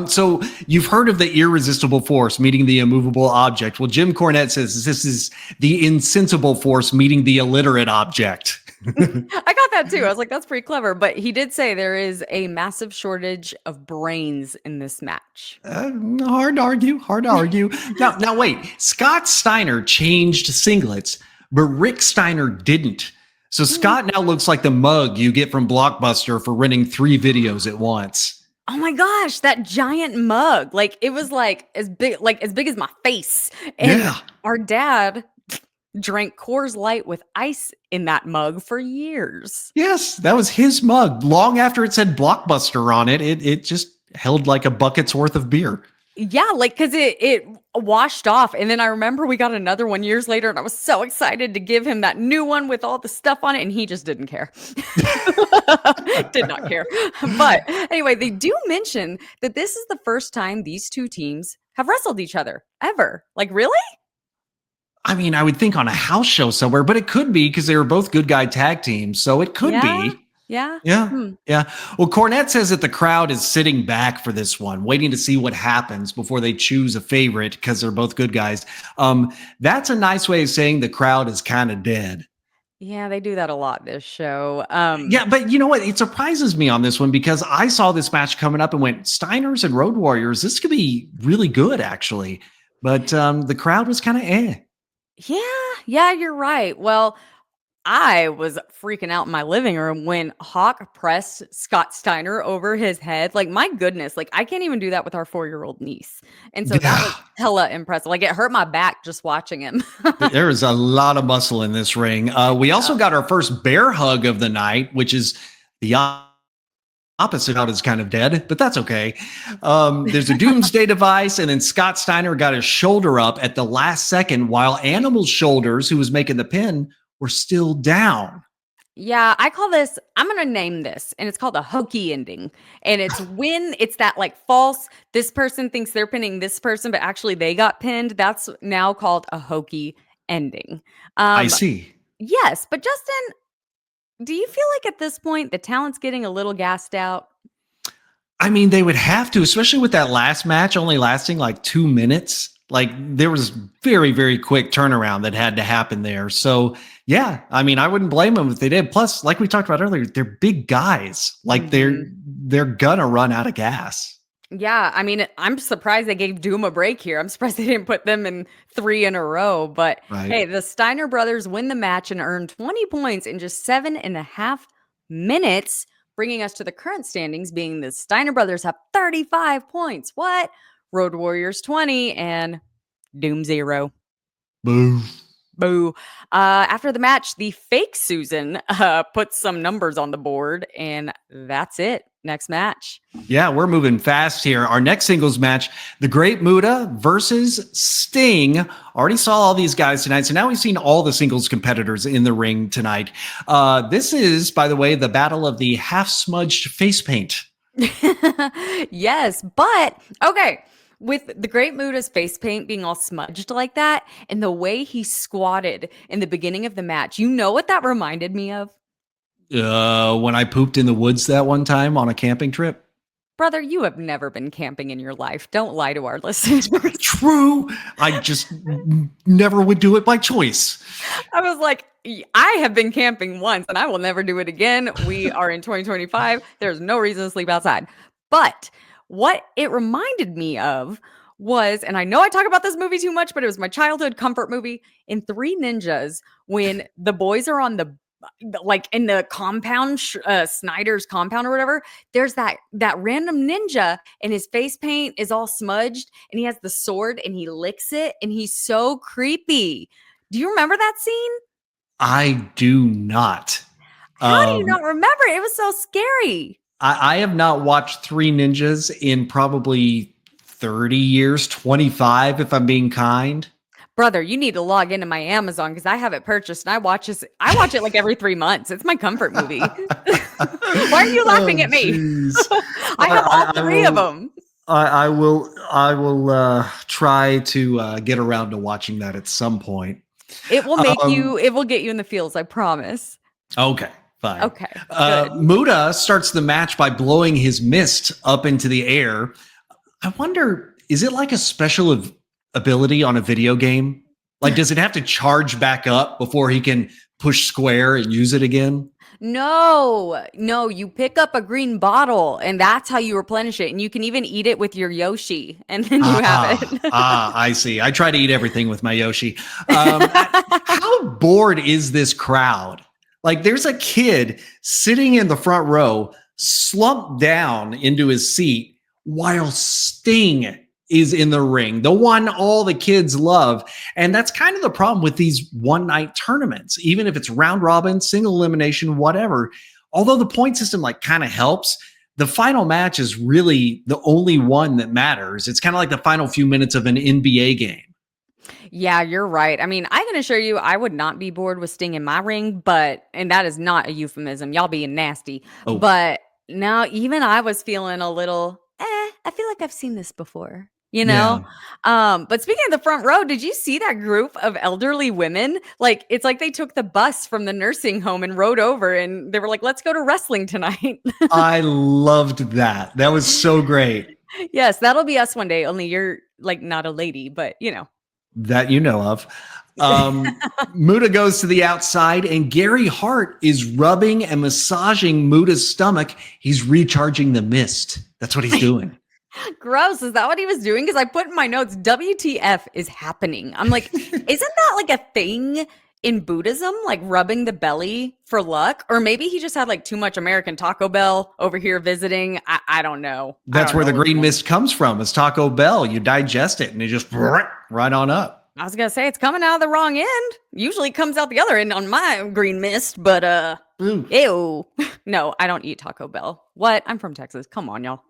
So you've heard of the irresistible force meeting the immovable object. Well, Jim Cornette says this is the insensible force meeting the illiterate object. I got that too. I was like, that's pretty clever. But he did say there is a massive shortage of brains in this match. Hard to argue. Now wait. Scott Steiner changed singlets, but Rick Steiner didn't. So Scott now looks like the mug you get from Blockbuster for renting 3 videos at once. Oh my gosh, that giant mug. Like it was like as big as my face. And our dad drank Coors Light with ice in that mug for years. Yes, that was his mug. Long after it said Blockbuster on it, it just held like a bucket's worth of beer. Yeah, like because it washed off. And then I remember we got another one years later and I was so excited to give him that new one with all the stuff on it. And he just didn't care. Did not care. But anyway, they do mention that this is the first time these two teams have wrestled each other ever. Like, really? I mean, I would think on a house show somewhere, but it could be because they were both good guy tag teams. So it could be. Yeah. Yeah. Well, Cornette says that the crowd is sitting back for this one, waiting to see what happens before they choose a favorite because they're both good guys. That's a nice way of saying the crowd is kind of dead. Yeah, they do that a lot this show. Yeah, but you know what? It surprises me on this one because I saw this match coming up and went, Steiners and Road Warriors, this could be really good, actually. But the crowd was kind of eh. Yeah, you're right. Well, I was freaking out in my living room when Hawk pressed Scott Steiner over his head. Like, my goodness, like I can't even do that with our 4-year-old niece. And so that was Yeah. hella impressive. Like, it hurt my back just watching him. There is a lot of muscle in this ring. We also got our first bear hug of the night, which is the opposite out is kind of dead, but that's okay. There's a doomsday device, and then Scott Steiner got his shoulder up at the last second while Animal's shoulders, who was making the pin, were still down. Yeah, I call this, I'm going to name this, and it's called a hokey ending. And it's when it's that like false, this person thinks they're pinning this person, but actually they got pinned. That's now called a hokey ending. I Um, see. yes, but Justin, do you feel like at this point the talent's getting a little gassed out? I mean, they would have to, especially with that last match only lasting like 2 minutes. Like there was very, very quick turnaround that had to happen there. So yeah, I mean, I wouldn't blame them if they did. Plus, like we talked about earlier, they're big guys. Like Mhm. they're gonna run out of gas. Yeah, I mean, I'm surprised they gave Doom a break here. I'm surprised they didn't put them in 3 in a row. But Right. hey, the Steiner brothers win the match and earn 20 points in just 7.5 minutes, bringing us to the current standings, being the Steiner brothers have 35 points. What? Road Warriors 20 and Doom 0. Boo. Boo. After the match, the fake Susan puts some numbers on the board, and that's it. Next match. Yeah, we're moving fast here. Our next singles match, The Great Muta versus Sting. Already saw all these guys tonight, so now we've seen all the singles competitors in the ring tonight. This is, by the way, the battle of the half-smudged face paint. Yes, but okay. With the Great Muta's face paint being all smudged like that, and the way he squatted in the beginning of the match, you know what that reminded me of? When I pooped in the woods that one time on a camping trip. Brother, you have never been camping in your life. Don't lie to our listeners. True. I just never would do it by choice. I was like, I have been camping once and I will never do it again. We are in 2025. There's no reason to sleep outside. But what it reminded me of was, and I know I talk about this movie too much, but it was my childhood comfort movie in Three Ninjas when the boys are on the like in the compound, Snyder's compound or whatever. There's that random ninja and his face paint is all smudged and he has the sword and he licks it and he's so creepy. Do you remember that scene? I do not. How do you not remember? It was so scary. I have not watched Three Ninjas in probably 30 years, 25, if I'm being kind. Brother, you need to log into my Amazon because I have it purchased and I watch it like every 3 months. It's my comfort movie. Why are you laughing at me? I have all three of them. I will try to get around to watching that at some point. It will it will get you in the feels, I promise. Okay, fine. Okay. Muta starts the match by blowing his mist up into the air. I wonder, is it like a special ability on a video game? Like, does it have to charge back up before he can push square and use it again? No, you pick up a green bottle and that's how you replenish it. And you can even eat it with your Yoshi and then you have it. I see. I try to eat everything with my Yoshi. How bored is this crowd? Like, there's a kid sitting in the front row, slumped down into his seat while Sting is in the ring, the one all the kids love. And that's kind of the problem with these one-night tournaments, even if it's round robin, single elimination, whatever. Although the point system like kind of helps, the final match is really the only one that matters. It's kind of like the final few minutes of an NBA game. Yeah, you're right. I mean, I can assure you I would not be bored with Sting in my ring, and that is not a euphemism. Y'all being nasty. Oh. But now even I was feeling a little, I feel like I've seen this before. You know? Yeah. But speaking of the front row, did you see that group of elderly women? Like, it's like they took the bus from the nursing home and rode over and they were like, let's go to wrestling tonight. I loved that. That was so great. Yes, that'll be us one day. Only you're like not a lady, but you know. That you know of. Muta goes to the outside and Gary Hart is rubbing and massaging Muta's stomach. He's recharging the mist. That's what he's doing. Gross. Is that what he was doing? Because I put in my notes, WTF is happening. I'm like, isn't that like a thing in Buddhism, like rubbing the belly for luck, or maybe he just had like too much American Taco Bell over here visiting. I don't know. That's where the green mist comes from. It's Taco Bell. You digest it and it just right on up. I was gonna say it's coming out of the wrong end. Usually it comes out the other end on my green mist, but ew. No, I don't eat Taco Bell. What? I'm from Texas. Come on, y'all.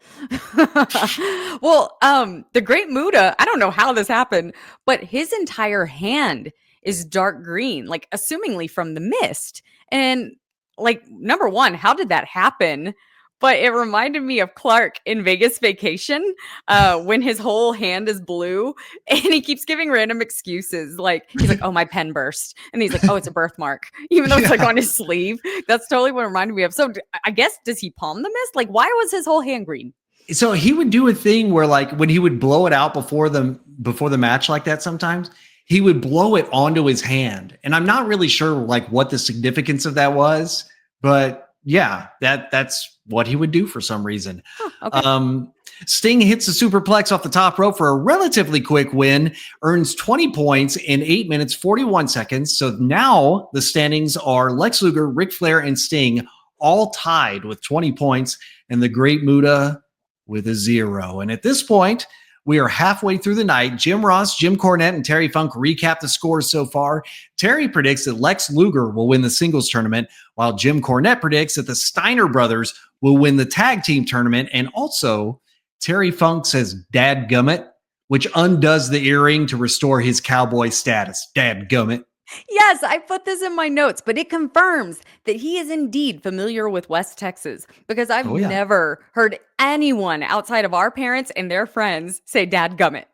Well, the Great Muda, I don't know how this happened, but his entire hand is dark green, like assumingly from the mist. And like, number one, how did that happen? But it reminded me of Clark in Vegas Vacation when his whole hand is blue and he keeps giving random excuses. Like, he's like, oh, my pen burst. And he's like, oh, it's a birthmark, even though it's like on his sleeve. That's totally what it reminded me of. So I guess, does he palm the mist? Like, why was his whole hand green? So he would do a thing where like when he would blow it out before the match like that sometimes, he would blow it onto his hand. And I'm not really sure like what the significance of that was, but yeah, that's what he would do for some reason. Oh, okay. Sting hits a superplex off the top rope for a relatively quick win, earns 20 points in 8 minutes, 41 seconds. So now the standings are Lex Luger, Ric Flair, and Sting all tied with 20 points, and the Great Muta with a 0. And at this point, we are halfway through the night. Jim Ross, Jim Cornette, and Terry Funk recap the scores so far. Terry predicts that Lex Luger will win the singles tournament, while Jim Cornette predicts that the Steiner brothers will win the tag team tournament. And also, Terry Funk says dadgummit, which undoes the earring to restore his cowboy status. Dadgummit. Yes, I put this in my notes, but it confirms that he is indeed familiar with West Texas, because I've never heard anyone outside of our parents and their friends say dadgummit.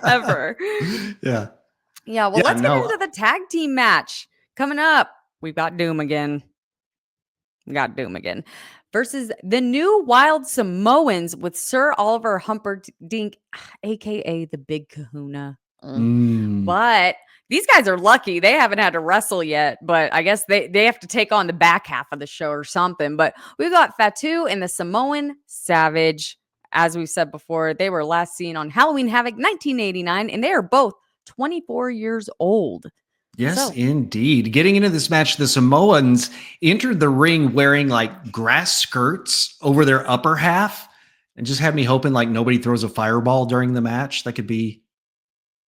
Ever. Yeah. Yeah. Well, let's get into the tag team match coming up. We've got Doom again. Versus the new Wild Samoans with Sir Oliver Humperdinck, aka the Big Kahuna. But these guys are lucky. They haven't had to wrestle yet, but I guess they have to take on the back half of the show or something. But we've got Fatu and the Samoan Savage. As we've said before, they were last seen on Halloween Havoc 1989, and they are both 24 years old. Yes, indeed. Getting into this match, the Samoans entered the ring wearing like grass skirts over their upper half, and just had me hoping like nobody throws a fireball during the match. That could be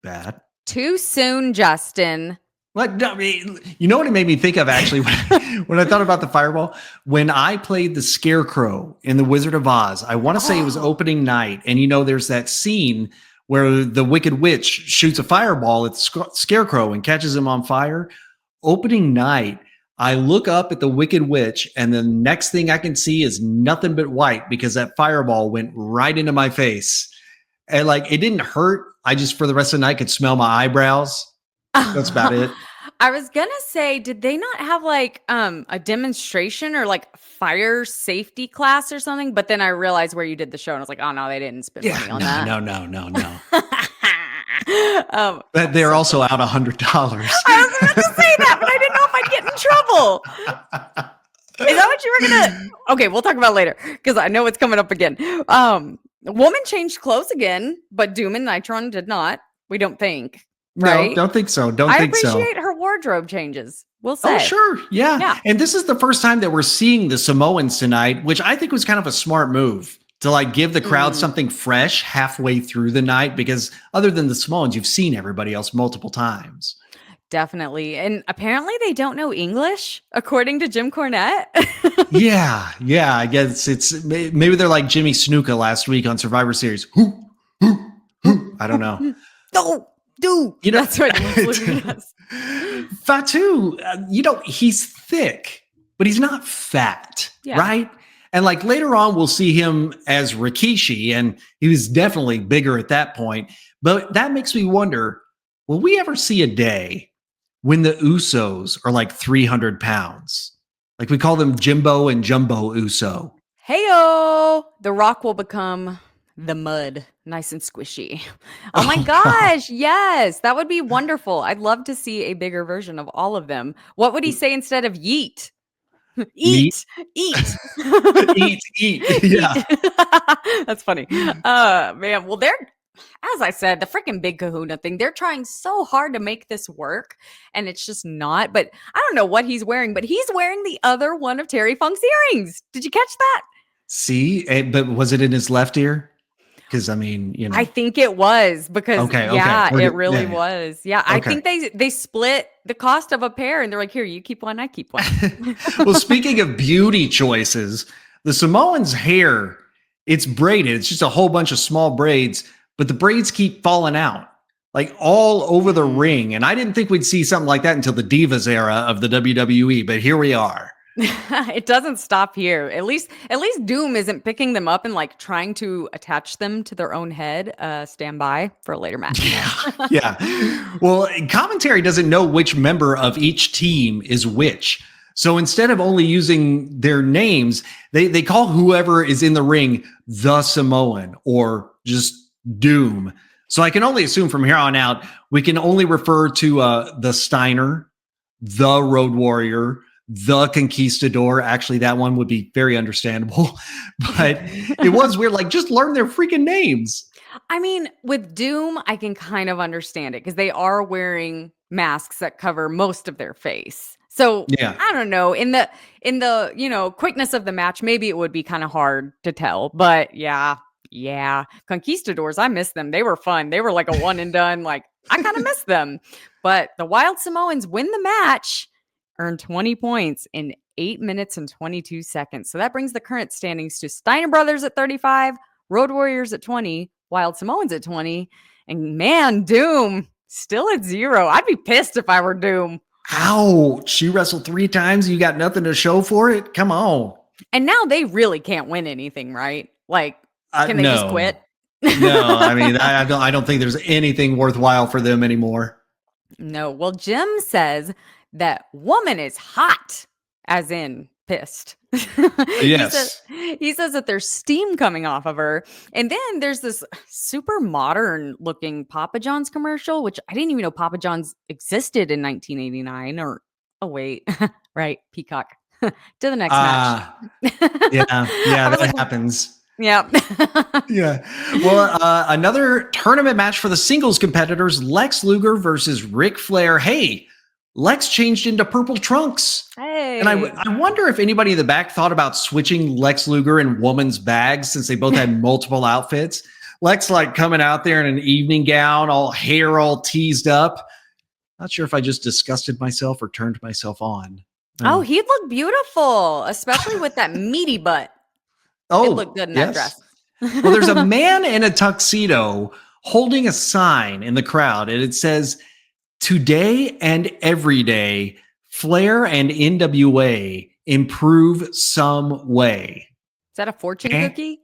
bad. Too soon, Justin. What? You know what it made me think of actually when I thought about the fireball? When I played the Scarecrow in The Wizard of Oz, I want to say it was opening night. And there's that scene where the Wicked Witch shoots a fireball at the Scarecrow and catches him on fire. Opening night, I look up at the Wicked Witch, and the next thing I can see is nothing but white because that fireball went right into my face. And like, it didn't hurt. I just, for the rest of the night, could smell my eyebrows. That's about it. I was going to say, did they not have like a demonstration or like fire safety class or something? But then I realized where you did the show and I was like, oh no, they didn't spend money on that. No. But they're also out $100. I was about to say that, but I didn't know if I'd get in trouble. Is that what you were going to? Okay, we'll talk about it later because I know it's coming up again. Woman changed clothes again, but Doom and Nitron did not. We don't think. Right? No, don't think so. I appreciate her wardrobe changes. We'll say. Oh, sure. Yeah. And this is the first time that we're seeing the Samoans tonight, which I think was kind of a smart move to like give the crowd something fresh halfway through the night, because other than the Samoans, you've seen everybody else multiple times. Definitely. And apparently they don't know English, according to Jim Cornette. Yeah. I guess it's maybe they're like Jimmy Snuka last week on Survivor Series. I don't know. No, dude. That's what he does. Fatu, he's thick, but he's not fat, right? And like later on, we'll see him as Rikishi, and he was definitely bigger at that point. But that makes me wonder, will we ever see a day when the Usos are like 300 pounds? Like we call them Jimbo and Jumbo Uso. Heyo! The Rock will become the mud, nice and squishy. Oh my gosh, yes, that would be wonderful. I'd love to see a bigger version of all of them. What would he say instead of yeet? Eat. Eat. Yeah. That's funny. Man, well, as I said, the freaking Big Kahuna thing, they're trying so hard to make this work, and it's just not. But I don't know what he's wearing, but he's wearing the other one of Terry Funk's earrings. Did you catch that? See, but was it in his left ear? Because I mean, I think it was because okay. it really was. Yeah, I Okay. think they split the cost of a pair, and they're like, here, you keep one, I keep one. Well, speaking of beauty choices, the Samoans' hair, it's braided. It's just a whole bunch of small braids, but the braids keep falling out like all over the ring. And I didn't think we'd see something like that until the Divas era of the WWE, but here we are. It doesn't stop here. At least Doom isn't picking them up and like trying to attach them to their own head. Stand by for a later match. Yeah. Well, commentary doesn't know which member of each team is which. So instead of only using their names, they call whoever is in the ring the Samoan or just Doom. So I can only assume from here on out, we can only refer to the Steiner, the Road Warrior, the Conquistador. Actually, that one would be very understandable. But it was weird. Like, just learn their freaking names. I mean, with Doom, I can kind of understand it because they are wearing masks that cover most of their face. So Yeah. I don't know. In the quickness of the match, maybe it would be kind of hard to tell. But yeah. Conquistadors, I miss them. They were fun. They were like a one and done. Like, I kind of miss them. But the Wild Samoans win the match, earn 20 points in 8 minutes and 22 seconds. So that brings the current standings to Steiner Brothers at 35, Road Warriors at 20, Wild Samoans at 20, and man, Doom still at 0. I'd be pissed if I were Doom. Ow, she wrestled 3 times. You got nothing to show for it? Come on. And now they really can't win anything, right? Like, can they just quit? No, I mean, I don't think there's anything worthwhile for them anymore. No. Well, Jim says that woman is hot, as in pissed. Yes. He says that there's steam coming off of her. And then there's this super modern looking Papa John's commercial, which I didn't even know Papa John's existed in 1989 or, oh, wait, right. Peacock. To the next match. Yeah, that happens. Yeah. Yeah. Well, another tournament match for the singles competitors, Lex Luger versus Ric Flair. Hey, Lex changed into purple trunks. Hey. And I wonder if anybody in the back thought about switching Lex Luger in woman's bags since they both had multiple outfits. Lex like coming out there in an evening gown, all hair all teased up. Not sure if I just disgusted myself or turned myself on. Oh, he'd look beautiful, especially with that meaty butt. Oh, it looked good in that dress. Well, there's a man in a tuxedo holding a sign in the crowd, and it says, "Today and every day, Flair and NWA improve some way." Is that a fortune cookie?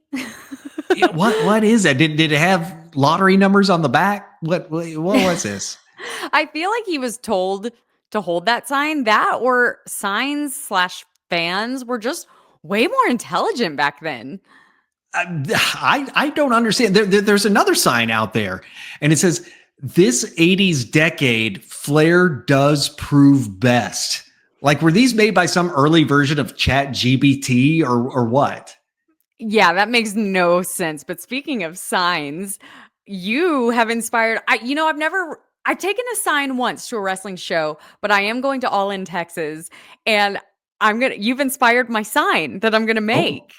Yeah, what is that? Did it have lottery numbers on the back? What was this? I feel like he was told to hold that sign. That or signs/fans were just way more intelligent back then. I don't understand. There's another sign out there, and it says, "This 80s decade, Flair does prove best." Like, were these made by some early version of Chat GBT or what? Yeah, that makes no sense. But speaking of signs, you have inspired. I've taken a sign once to a wrestling show, but I am going to All In Texas, and you've inspired my sign that I'm going to make.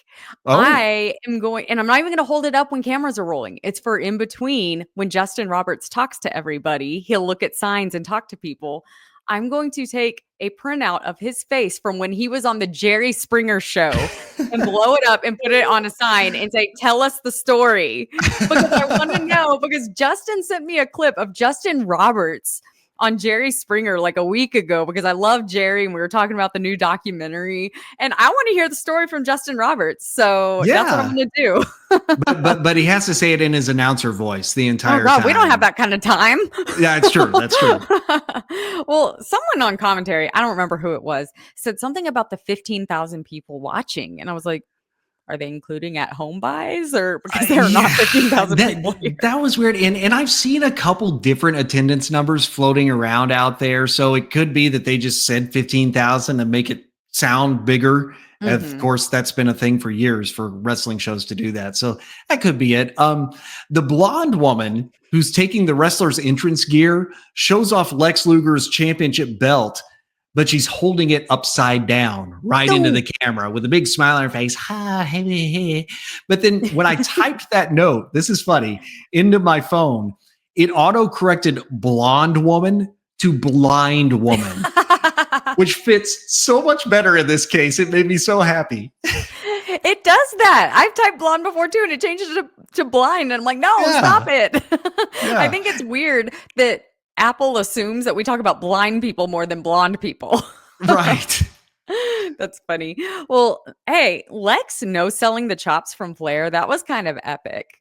Oh. I am going, and I'm not even going to hold it up when cameras are rolling. It's for in between when Justin Roberts talks to everybody. He'll look at signs and talk to people. I'm going to take a printout of his face from when he was on the Jerry Springer show and blow it up and put it on a sign and say, "Tell us the story." Because I want to know, because Justin sent me a clip of Justin Roberts on Jerry Springer like a week ago, because I love Jerry and we were talking about the new documentary, and I want to hear the story from Justin Roberts. So that's what I'm going to do. but he has to say it in his announcer voice the entire time. We don't have that kind of time. Yeah, it's true. That's true. Well, someone on commentary, I don't remember who it was, said something about the 15,000 people watching. And I was like, are they including at home buys, or because there are not 15,000 people here? That was weird. And I've seen a couple different attendance numbers floating around out there. So it could be that they just said 15,000 to make it sound bigger Of Mhm. course, that's been a thing for years for wrestling shows to do that. So that could be it. The blonde woman who's taking the wrestler's entrance gear shows off Lex Luger's championship belt, but she's holding it upside down right into No. the camera with a big smile on her face. Ha, hey, hey, hey. But then when I typed that note, this is funny, into my phone, it auto corrected blonde woman to blind woman, which fits so much better in this case. It made me so happy. It does that. I've typed blonde before too, and it changes to blind. And I'm like, no, stop Yeah. it. I Yeah. think it's weird that Apple assumes that we talk about blind people more than blonde people. Right. That's funny. Well, hey, Lex no selling the chops from Flair. That was kind of epic.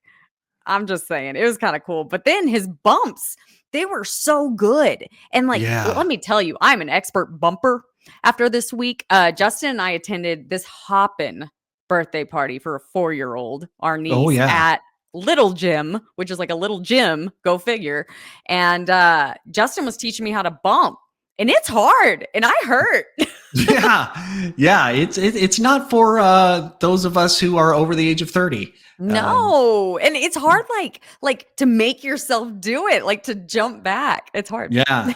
I'm just saying, it was kind of cool. But then his bumps, they were so good. And like, Yeah. let me tell you, I'm an expert bumper. After this week, Justin and I attended this hoppin' birthday party for a 4-year-old, our Oh, niece, yeah. at Little Gym, which is like a little gym, go figure. And Justin was teaching me how to bump. And it's hard, and I hurt. Yeah. Yeah. It's not for those of us who are over the age of 30. No, and it's hard, like to make yourself do it, like to jump back. It's hard. Yeah.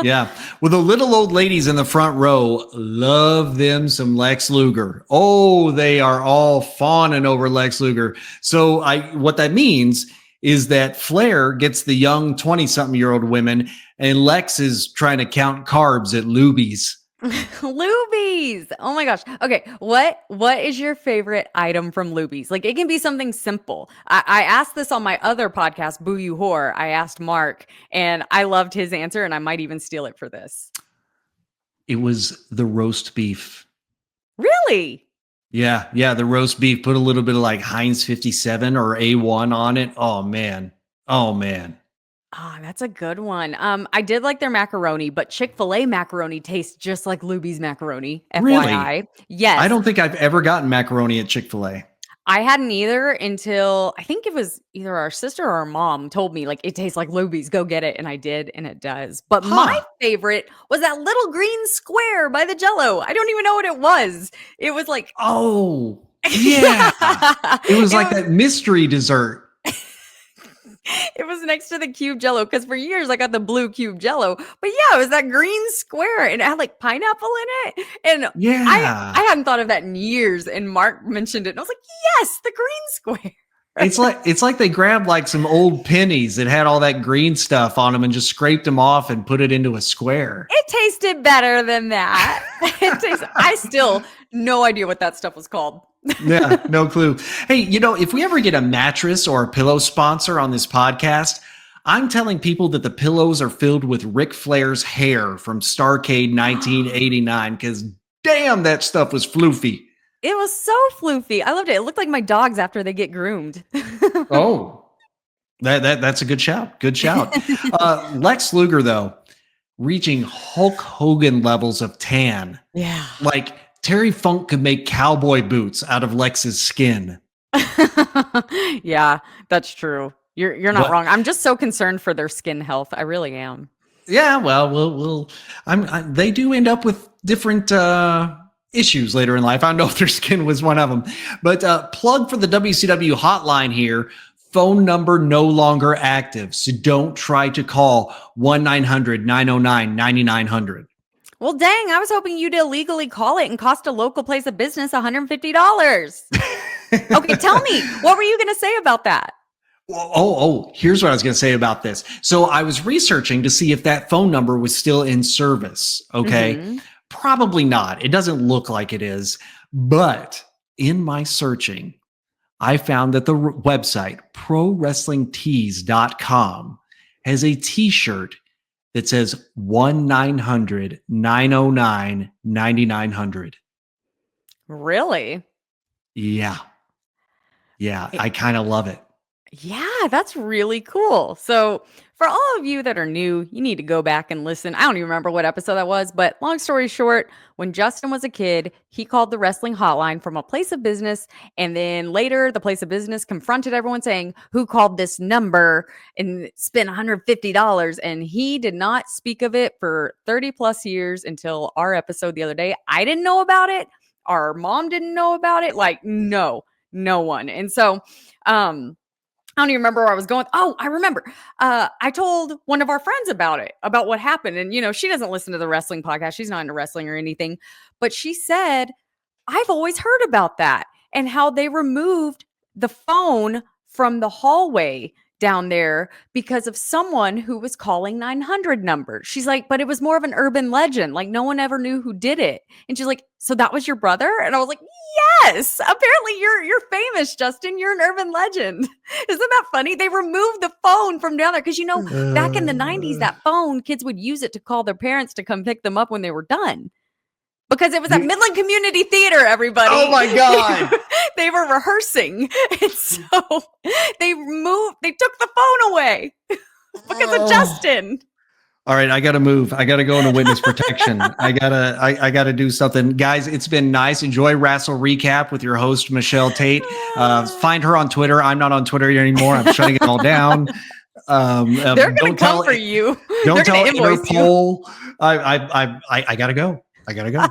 Yeah. Well, the little old ladies in the front row love them some Lex Luger. Oh, they are all fawning over Lex Luger. So what that means is that Flair gets the young 20-something-year-old women, and Lex is trying to count carbs at Luby's. Luby's. Oh my gosh. Okay, what is your favorite item from Luby's? Like it can be something simple. I asked this on my other podcast, Boo You Whore. I asked Mark, and I loved his answer, and I might even steal it for this. It was the roast beef. Really? Yeah, yeah, the roast beef. Put a little bit of like Heinz 57 or A1 on it. Oh man. Oh man. Ah, that's a good one. I did like their macaroni, but Chick-fil-A macaroni tastes just like Luby's macaroni, Really? FYI. I Yes, don't think I've ever gotten macaroni at Chick-fil-A. I hadn't either until I think it was either our sister or our mom told me, like, "It tastes like Luby's, go get it," and I did, and it does. But my Huh. favorite was that little green square by the Jell-O. I don't even know what it was. It was like Oh, yeah. yeah. It was like that mystery dessert. It was next to the cube Jell-O because for years I got the blue cube Jell-O, but yeah, it was that green square and it had like pineapple in it, and I Yeah. hadn't thought of that in years. And Mark mentioned it, and I was like, yes, the green square. It's like they grabbed like some old pennies that had all that green stuff on them and just scraped them off and put it into a square. It tasted better than that. I still no idea what that stuff was called. Yeah, no clue. Hey, if we ever get a mattress or a pillow sponsor on this podcast, I'm telling people that the pillows are filled with Ric Flair's hair from Starrcade 1989 because damn, that stuff was floofy. It was so floofy. I loved it. It looked like my dogs after they get groomed. Oh, that's a good shout. Good shout. Lex Luger, though, reaching Hulk Hogan levels of tan. Yeah. Like Terry Funk could make cowboy boots out of Lex's skin. Yeah, that's true. You're not What? wrong. I'm just so concerned for their skin health. I really am. Yeah, well, they do end up with different issues later in life. I don't know if their skin was one of them, but plug for the WCW hotline here. Phone number no longer active, so don't try to call 1-900-909-9900. Well, dang, I was hoping you'd illegally call it and cost a local place of business $150. Okay, tell me, what were you going to say about that? Here's what I was going to say about this. So I was researching to see if that phone number was still in service. Okay. Mhm. Probably not. It doesn't look like it is. But in my searching, I found that the website prowrestlingtees.com has a t-shirt that says 1-900-909-9900. Really? Yeah. Yeah. It- I kind of love it. Yeah, that's really cool. So, for all of you that are new, you need to go back and listen. I don't even remember what episode that was, but long story short, when Justin was a kid, he called the wrestling hotline from a place of business. And then later, the place of business confronted everyone saying, "Who called this number and spent $150?" And he did not speak of it for 30 plus years until our episode the other day. I didn't know about it our mom didn't know about it. Like, no one. And so, I don't even remember where I was going. Oh, I remember. I told one of our friends about it, about what happened. And, she doesn't listen to the wrestling podcast. She's not into wrestling or anything. But she said, I've always heard about that and how they removed the phone from the hallway down there because of someone who was calling 900 numbers. She's like, but it was more of an urban legend. Like, no one ever knew who did it. And she's like, so that was your brother? And I was like, yes, apparently you're famous, Justin. You're an urban legend. Isn't that funny? They removed the phone from down there because, back in the 90s, that phone, kids would use it to call their parents to come pick them up when they were done. Because it was at Midland Community Theater, everybody. Oh my God. They were rehearsing. And so they took the phone away because of Justin. All right, I got to move. I got to go into witness protection. I gotta do something. Guys, it's been nice. Enjoy Wrestle Recap with your host, Michelle Tate. Find her on Twitter. I'm not on Twitter anymore. I'm shutting it all down. They're going to come for you. Don't tell Interpol. I got to go. I gotta go.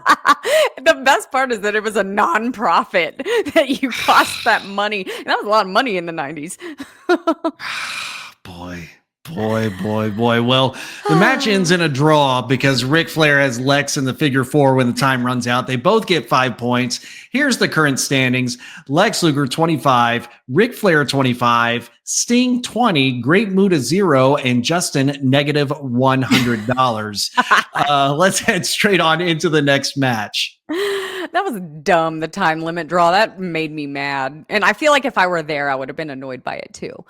The best part is that it was a nonprofit that you cost that money. And that was a lot of money in the 90s. Boy. Well, the match ends in a draw because Ric Flair has Lex in the figure 4 when the time runs out. They both get 5 points. Here's the current standings. Lex Luger 25, Ric Flair 25, Sting 20, Great Muta 0, and Justin negative $100. Let's head straight on into the next match. That was dumb, the time limit draw. That made me mad. And I feel like if I were there, I would have been annoyed by it too.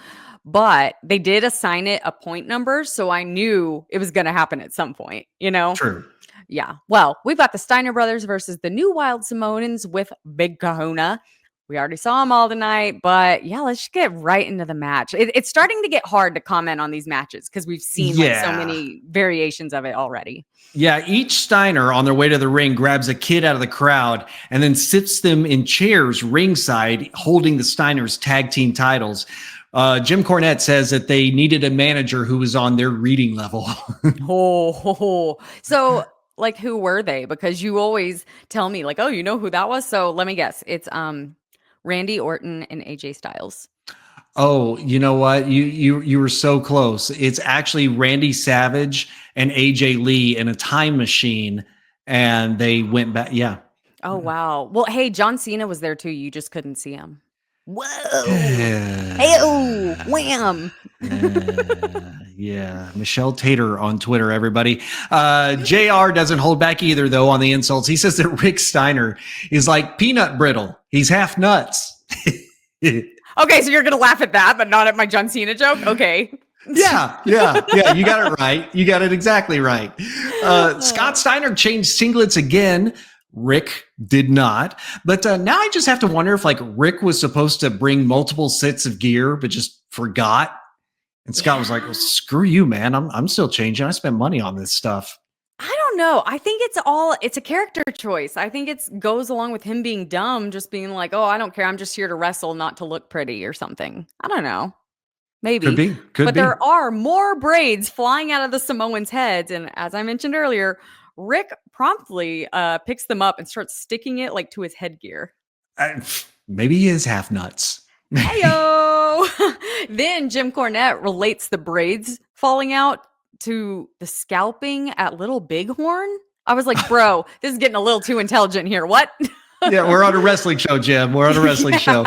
But they did assign it a point number, so I knew it was going to happen at some point, True. Yeah. Well, we've got the Steiner brothers versus the New Wild Samoans with Big Kahuna. We already saw them all tonight, but yeah, let's just get right into the match. It's starting to get hard to comment on these matches because we've seen so many variations of it already. Yeah, each Steiner on their way to the ring grabs a kid out of the crowd and then sits them in chairs ringside holding the Steiners' tag team titles. Jim Cornette says that they needed a manager who was on their reading level. So, like, who were they? Because you always tell me, like, oh, you know who that was? So let me guess. It's Randy Orton and AJ Styles. Oh, you know what? You were so close. It's actually Randy Savage and AJ Lee in a time machine, and they went back. Yeah. Oh, wow. Well, hey, John Cena was there too. You just couldn't see him. Whoa. Hey-oh, wham. Yeah. Michelle Tater on Twitter, everybody. JR doesn't hold back either, though, on the insults. He says that Rick Steiner is like peanut brittle. He's half nuts. Okay, so you're going to laugh at that, but not at my John Cena joke? Okay. Yeah. You got it right. You got it exactly right. Scott Steiner changed singlets again. Rick did not. But now I just have to wonder if, like, Rick was supposed to bring multiple sets of gear, but just forgot. And Scott was like, well, screw you, man. I'm still changing. I spent money on this stuff. I don't know. I think it's a character choice. I think it goes along with him being dumb, just being like, oh, I don't care. I'm just here to wrestle, not to look pretty or something. I don't know. Maybe. Could be. There are more braids flying out of the Samoans' heads. And as I mentioned earlier, Rick promptly picks them up and starts sticking it like to his headgear. Maybe he is half nuts. Heyo! Then Jim Cornette relates the braids falling out to the scalping at Little Bighorn. I was like, bro, this is getting a little too intelligent here. What? Yeah, we're on a wrestling show, Jim. We're on a wrestling show.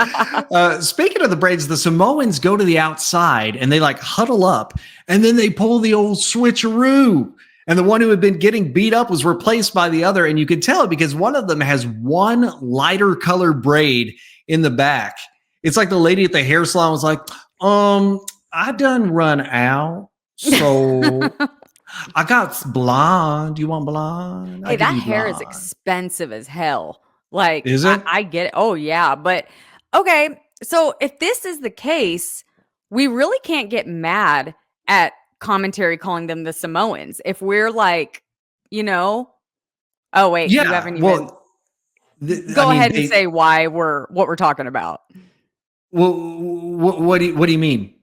Speaking of the braids, the Samoans go to the outside and they like huddle up and then they pull the old switcheroo. And the one who had been getting beat up was replaced by the other. And you could tell because one of them has one lighter colored braid in the back. It's like the lady at the hair salon was like, I done run out. So I got blonde. You want blonde? Hey, that hair is expensive as hell. Like, is it? I get it. Oh, yeah. But okay. So if this is the case, we really can't get mad at commentary calling them the Samoans. If we're like, oh, wait, you haven't even. Go ahead and say what we're talking about. Well, what do you mean?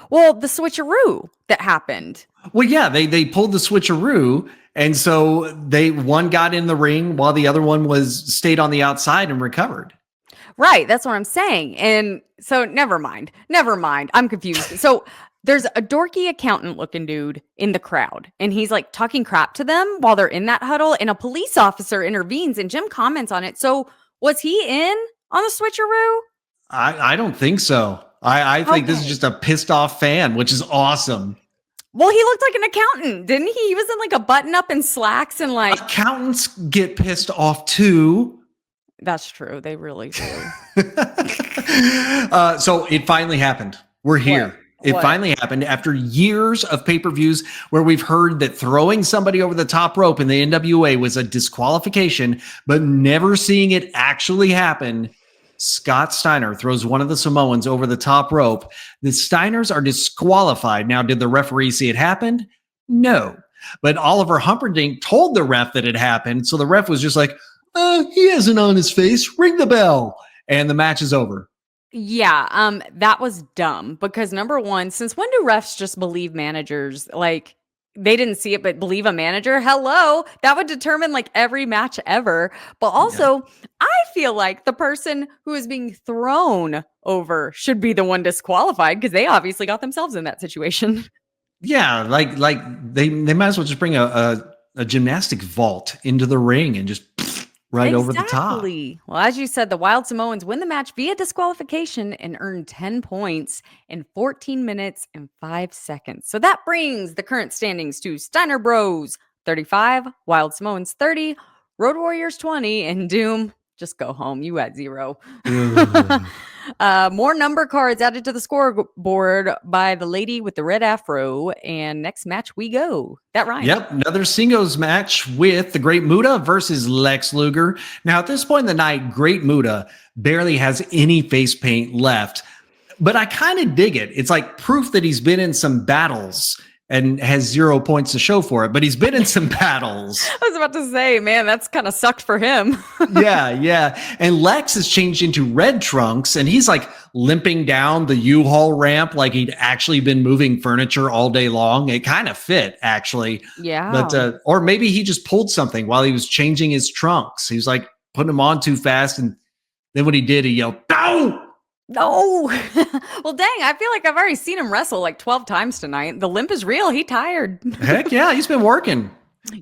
Well, the switcheroo that happened. Well, yeah, they pulled the switcheroo And so one got in the ring while the other one stayed on the outside and recovered. Right. That's what I'm saying. And so never mind. I'm confused. So there's a dorky accountant looking dude in the crowd, and he's like talking crap to them while they're in that huddle, and a police officer intervenes, and Jim comments on it. So was he in on the switcheroo? I don't think so. I think this is just a pissed off fan, which is awesome. Well, he looked like an accountant, didn't he? He was in like a button up and slacks and like. Accountants get pissed off too. That's true. They really do. So it finally happened. We're here. It finally happened after years of pay-per-views where we've heard that throwing somebody over the top rope in the NWA was a disqualification, but never seeing it actually happen. Scott Steiner throws one of the Samoans over the top rope. The Steiners are disqualified. Now, did the referee see it happen? No. But Oliver Humperdinck told the ref that it happened. So the ref was just like, he has an on his face. Ring the bell. And the match is over. Yeah, that was dumb because number one, since when do refs just believe managers? Like, they didn't see it, but believe a manager? Hello, that would determine like every match ever. But also, I feel like the person who is being thrown over should be the one disqualified because they obviously got themselves in that situation. Yeah, like they might as well just bring a gymnastic vault into the ring and just right over the top. Well, as you said, the Wild Samoans win the match via disqualification and earn 10 points in 14 minutes and 5 seconds. So that brings the current standings to Steiner Bros 35, Wild Samoans 30, Road Warriors 20, and Doom, just go home. You had 0. More number cards added to the scoreboard by the lady with the red afro. And next match we go. That rhymes. Yep, another singles match with the Great Muta versus Lex Luger. Now, at this point in the night, Great Muta barely has any face paint left. But I kind of dig it. It's like proof that he's been in some battles and has 0 points to show for it, but he's been in some battles. I was about to say, man, that's kind of sucked for him. Yeah. And Lex has changed into red trunks, and he's like limping down the U-Haul ramp like he'd actually been moving furniture all day long. It kind of fit, actually. Yeah. But or maybe he just pulled something while he was changing his trunks. He was like putting them on too fast, and then when he did, he yelled, "No! No." Well, dang, I feel like I've already seen him wrestle like 12 times tonight. The limp is real. He tired. Heck yeah, he's been working.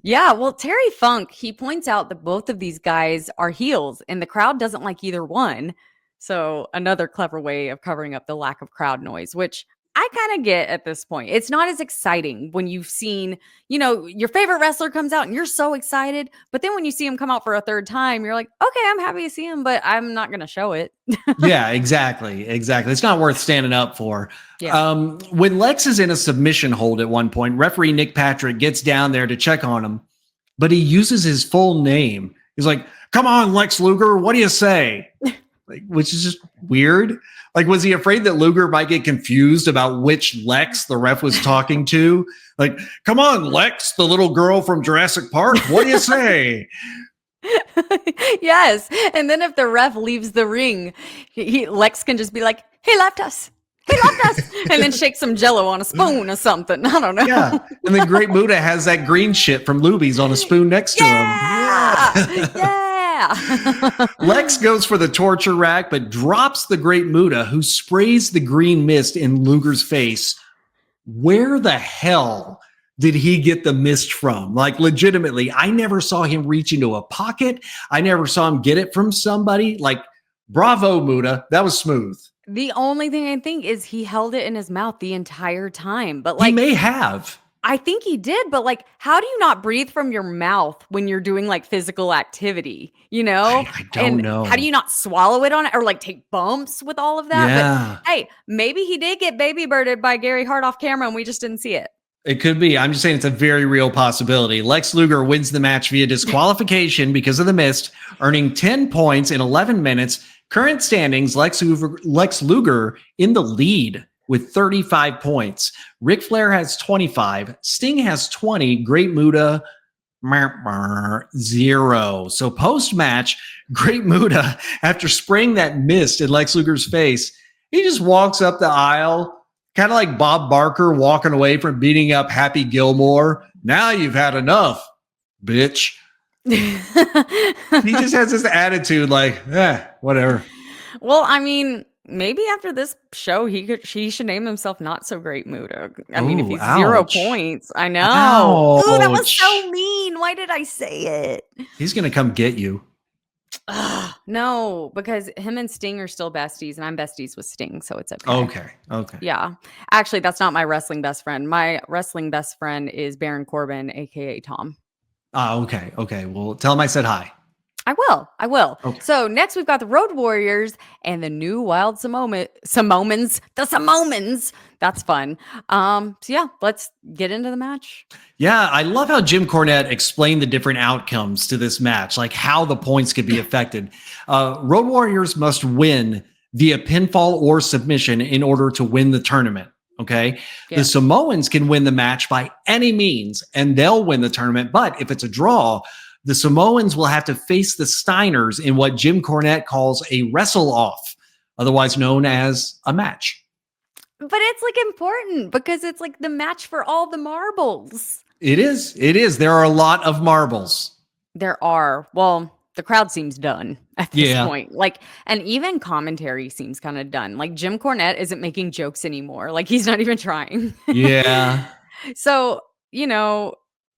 Yeah, well, Terry Funk, he points out that both of these guys are heels and the crowd doesn't like either one. So another clever way of covering up the lack of crowd noise, which I kind of get at this point. It's not as exciting when you've seen, your favorite wrestler comes out and you're so excited. But then when you see him come out for a third time, you're like, okay, I'm happy to see him, but I'm not going to show it. Yeah, exactly. It's not worth standing up for. Yeah. When Lex is in a submission hold at one point, referee Nick Patrick gets down there to check on him, but he uses his full name. He's like, "Come on, Lex Luger, what do you say?" Which is just weird. Like, was he afraid that Luger might get confused about which Lex the ref was talking to? Like, "Come on, Lex, the little girl from Jurassic Park, what do you say?" Yes. And then if the ref leaves the ring, Lex can just be like, "He left us. He left us." And then shake some jello on a spoon or something. I don't know. Yeah. And then Great Muta has that green shit from Luby's on a spoon next to him. Yeah. Lex goes for the torture rack, but drops the Great Muta, who sprays the green mist in Luger's face. Where the hell did he get the mist from? Like, legitimately, I never saw him reach into a pocket. I never saw him get it from somebody. Like, bravo, Muta. That was smooth. The only thing I think is he held it in his mouth the entire time. But like, he may have. I think he did, but like, how do you not breathe from your mouth when you're doing like physical activity? I don't know. How do you not swallow it on it or like take bumps with all of that? Yeah. But hey, maybe he did get baby birded by Gary Hart off camera and we just didn't see it. It could be. I'm just saying it's a very real possibility. Lex Luger wins the match via disqualification because of the mist, earning 10 points in 11 minutes. Current standings, Lex Luger in the lead with 35 points. Ric Flair has 25. Sting has 20. Great Muta, 0. So post-match, Great Muta, after spraying that mist in Lex Luger's face, he just walks up the aisle, kind of like Bob Barker walking away from beating up Happy Gilmore. "Now you've had enough. bitch. He just has this attitude like, whatever. Well, I mean, maybe after this show, he should name himself Not So Great Muda. I mean, if Oh, he's 0 ouch. points, I know. Ooh, that was so Ouch. mean. Why did I say it? He's going to come get you. No, because him and Sting are still besties, and I'm besties with Sting, so it's okay. Okay. Yeah. Actually, that's not my wrestling best friend. My wrestling best friend is Baron Corbin, aka Tom. Okay. Well, tell him I said hi. I will. Okay. So next we've got the Road Warriors and the new Wild Samoans. That's fun. So yeah, let's get into the match. Yeah, I love how Jim Cornette explained the different outcomes to this match, like how the points could be affected. Road Warriors must win via pinfall or submission in order to win the tournament. Okay. Yeah. The Samoans can win the match by any means and they'll win the tournament. But if it's a draw, the Samoans will have to face the Steiners in what Jim Cornette calls a wrestle off, otherwise known as a match. But it's like important because it's like the match for all the marbles. It is. There are a lot of marbles. There are. Well, the crowd seems done at this point. Like, and even commentary seems kind of done. Like Jim Cornette isn't making jokes anymore. Like he's not even trying. Yeah. So, you know,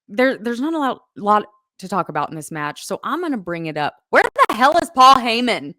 there's not a lot to talk about in this match. So I'm going to bring it up. Where the hell is Paul Heyman?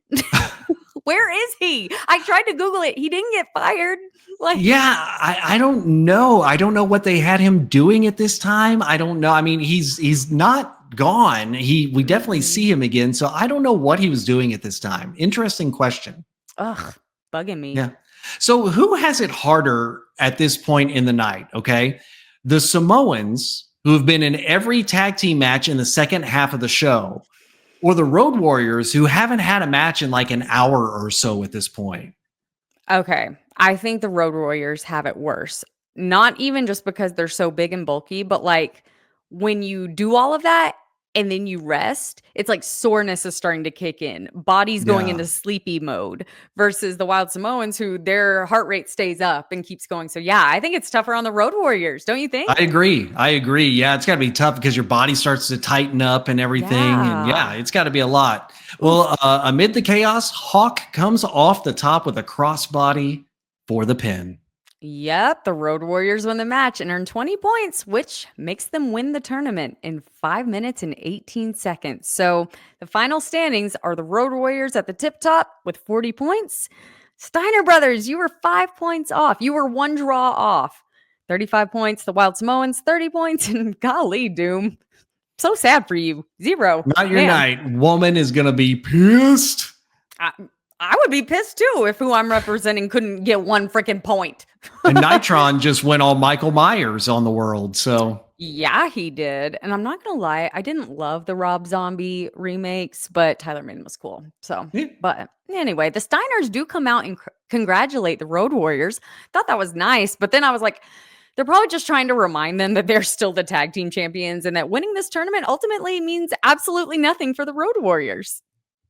Where is he? I tried to Google it. He didn't get fired. Like, yeah, I don't know. I don't know what they had him doing at this time. I don't know. I mean, he's not gone. We definitely see him again. So I don't know what he was doing at this time. Interesting question. Ugh, bugging me. Yeah. So who has it harder at this point in the night? Okay. The Samoans, who have been in every tag team match in the second half of the show, or the Road Warriors, who haven't had a match in like an hour or so at this point? Okay. I think the Road Warriors have it worse. Not even just because they're so big and bulky, but like when you do all of that and then you rest, it's like soreness is starting to kick in. Body's going into sleepy mode versus the Wild Samoans who their heart rate stays up and keeps going. So yeah, I think it's tougher on the Road Warriors. Don't you think? I agree. Yeah, it's got to be tough because your body starts to tighten up and everything. Yeah. And yeah, it's got to be a lot. Well, amid the chaos, Hawk comes off the top with a crossbody for the pin. Yep, the Road Warriors win the match and earn 20 points, which makes them win the tournament in 5 minutes and 18 seconds. So the final standings are the Road Warriors at the tip top with 40 points. Steiner Brothers, you were 5 points off. You were 1 draw off. 35 points. The Wild Samoans, 30 points. And golly, Doom. So sad for you. 0. Not your night. Woman is going to be pissed. I would be pissed too if who I'm representing couldn't get 1 freaking point. And Nitron just went all Michael Myers on the world. So yeah, he did. And I'm not gonna lie, I didn't love the Rob Zombie remakes, but Tyler Mane was cool. So, but anyway, the Steiners do come out and congratulate the Road Warriors. Thought that was nice, but then I was like, they're probably just trying to remind them that they're still the tag team champions and that winning this tournament ultimately means absolutely nothing for the Road Warriors.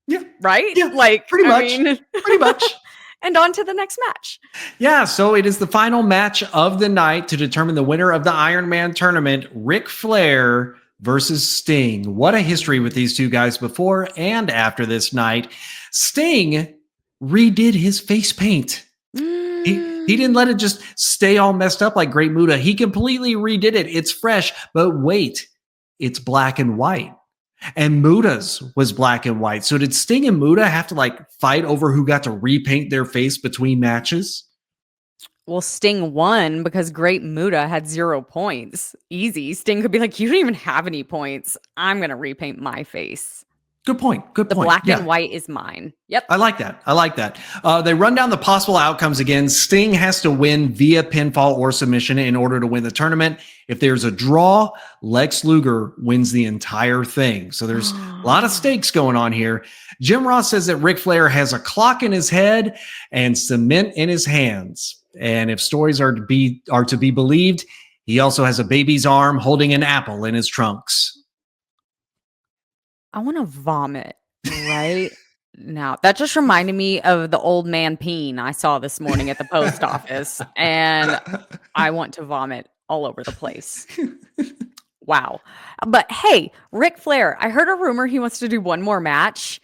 Yeah. Right? Yeah. Like pretty much. And on to the next match. Yeah, so it is the final match of the night to determine the winner of the Iron Man tournament, Ric Flair versus Sting. What a history with these two guys before and after this night. Sting redid his face paint. He didn't let it just stay all messed up like Great Muta. He completely redid it. It's fresh, but wait, it's black and white. And Muta's was black and white. So did Sting and Muta have to like fight over who got to repaint their face between matches? Well, Sting won because Great Muta had 0 points. Easy. Sting could be like, you don't even have any points. I'm going to repaint my face. Good point. The black and white is mine. Yep. I like that. They run down the possible outcomes again. Sting has to win via pinfall or submission in order to win the tournament. If there's a draw, Lex Luger wins the entire thing. So there's a lot of stakes going on here. Jim Ross says that Ric Flair has a clock in his head and cement in his hands. And if stories are to be believed, he also has a baby's arm holding an apple in his trunks. I want to vomit right now. That just reminded me of the old man peen I saw this morning at the post office, and I want to vomit all over the place. Wow. But hey, Ric Flair, I heard a rumor he wants to do one more match.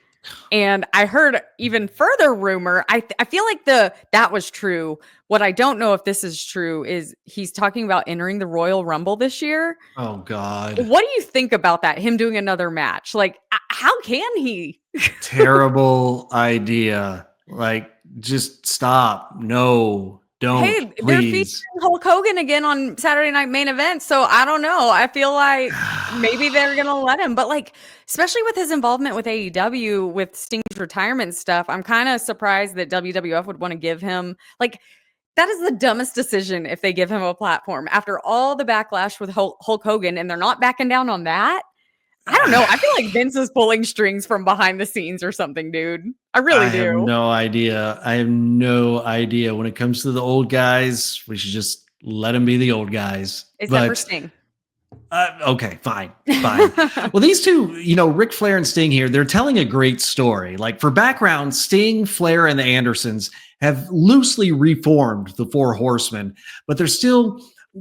And I heard even further rumor. I feel like that was true. What I don't know if this is true is he's talking about entering the Royal Rumble this year. Oh God. What do you think about that? Him doing another match? Like, how can he? Terrible idea. Like, just stop. No, don't, Hey, they're featuring please. Hulk Hogan again on Saturday Night Main Event, so I don't know. I feel like maybe they're gonna let him, but like, especially with his involvement with AEW, with Sting's retirement and stuff, I'm kind of surprised that WWF would want to give him like that is the dumbest decision if they give him a platform after all the backlash with Hulk Hogan, and they're not backing down on that. I don't know. I feel like Vince is pulling strings from behind the scenes or something, dude. I really I have do. no idea. I have no idea. When it comes to the old guys, we should just let them be the old guys. Except for Sting. Okay, fine. Well, these two, Ric Flair and Sting here, they're telling a great story. Like for background, Sting, Flair, and the Andersons have loosely reformed the Four Horsemen, but there's still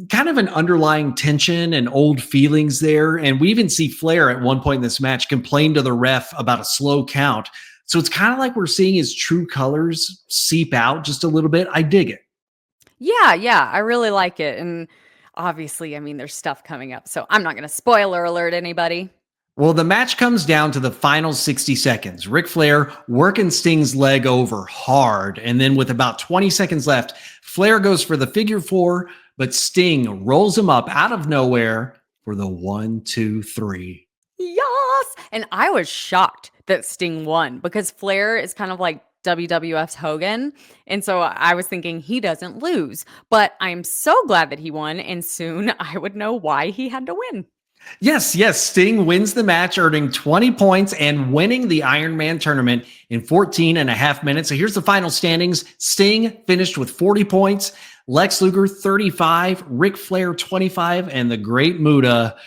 kind of an underlying tension and old feelings there. And we even see Flair at one point in this match complain to the ref about a slow count. So it's kind of like we're seeing his true colors seep out just a little bit. I dig it. Yeah, I really like it. And obviously, I mean, there's stuff coming up. So I'm not going to spoiler alert anybody. Well, the match comes down to the final 60 seconds. Ric Flair working Sting's leg over hard. And then with about 20 seconds left, Flair goes for the figure four, but Sting rolls him up out of nowhere for the 1, 2, 3. Yes. And I was shocked that Sting won because Flair is kind of like WWF's Hogan. And so I was thinking he doesn't lose. But I'm so glad that he won. And soon I would know why he had to win. Yes. Sting wins the match, earning 20 points and winning the Iron Man tournament in 14 and a half minutes. So here's the final standings. Sting finished with 40 points, Lex Luger 35, Ric Flair 25, and the Great Muta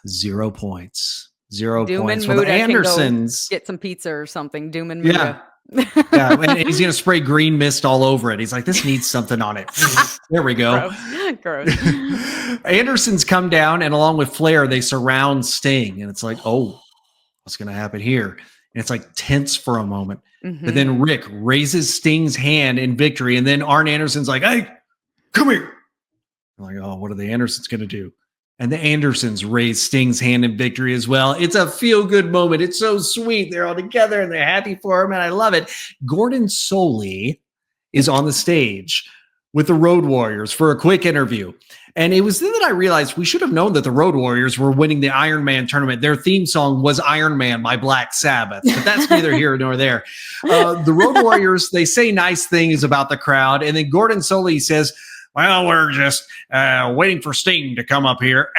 0 points. 0 Doom points. And Well, the Muta Andersons get some pizza or something. Doom and Muta. Yeah, and he's going to spray green mist all over it. He's like, this needs something on it. There we go. Gross. Andersons come down, and along with Flair, they surround Sting. And it's like, oh, what's going to happen here? And it's like tense for a moment. Mm-hmm. But then Rick raises Sting's hand in victory. And then Arn Anderson's like, hey, come here. I'm like, oh, what are the Andersons going to do? And the Andersons raise Sting's hand in victory as well. It's a feel-good moment. It's so sweet. They're all together and they're happy for him, and I love it. Gordon Soley is on the stage with the Road Warriors for a quick interview. And it was then that I realized we should have known that the Road Warriors were winning the Iron Man tournament. Their theme song was Iron Man by Black Sabbath, but that's neither here nor there. The Road Warriors, they say nice things about the crowd, and then Gordon Soley says, well, we're just waiting for Sting to come up here.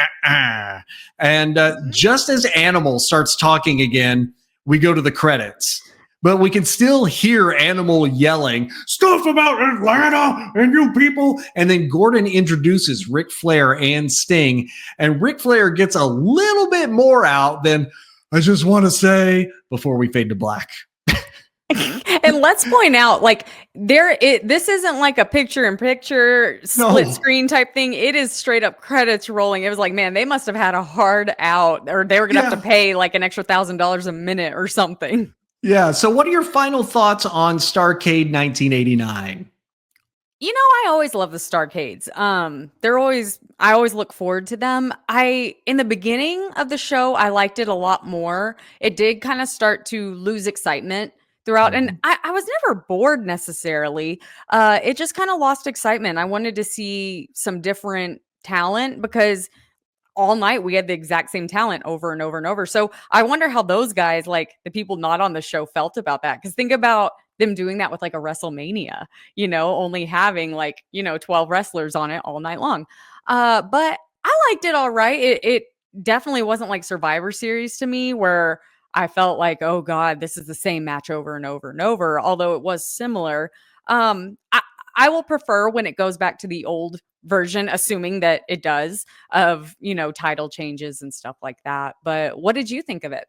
And just as Animal starts talking again, we go to the credits. But we can still hear Animal yelling, stuff about Atlanta and you people. And then Gordon introduces Ric Flair and Sting. And Ric Flair gets a little bit more out than, I just want to say, before we fade to black. And let's point out, like, this isn't like a picture-in-picture split screen type thing. It is straight up credits rolling. It was like, man, they must have had a hard out, or they were gonna have to pay like an extra $1,000 a minute or something. Yeah. So, what are your final thoughts on Starrcade 1989? I always love the Starrcades. I always look forward to them. In the beginning of the show, I liked it a lot more. It did kind of start to lose excitement throughout. And I was never bored necessarily. It just kind of lost excitement. I wanted to see some different talent because all night we had the exact same talent over and over and over. So I wonder how those guys, like the people not on the show, felt about that. Because think about them doing that with like a WrestleMania, only having 12 wrestlers on it all night long. But I liked it all right. It definitely wasn't like Survivor Series to me where I felt like, oh God, this is the same match over and over and over, although it was similar. I will prefer when it goes back to the old version, assuming that it does, of, title changes and stuff like that. But what did you think of it?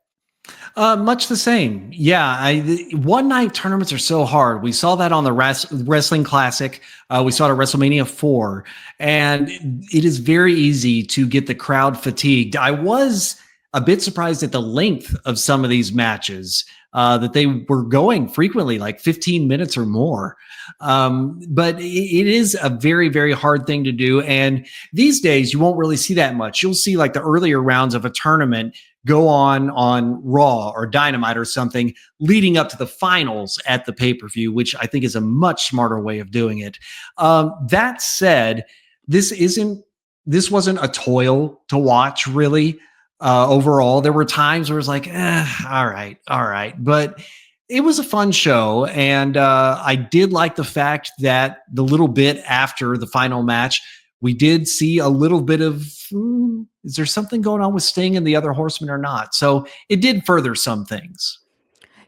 Much the same. Yeah, one night tournaments are so hard. We saw that on the Wrestling Classic. We saw it at WrestleMania 4, and it is very easy to get the crowd fatigued. I was a bit surprised at the length of some of these matches, that they were going frequently, like 15 minutes or more. But it is a very, very hard thing to do. And these days, you won't really see that much. You'll see like the earlier rounds of a tournament go on Raw or Dynamite or something leading up to the finals at the pay-per-view, which I think is a much smarter way of doing it. That said, this wasn't a toil to watch, really. Overall, there were times where it was like, all right. But it was a fun show. And I did like the fact that the little bit after the final match, we did see a little bit of, is there something going on with Sting and the other Horsemen or not? So it did further some things.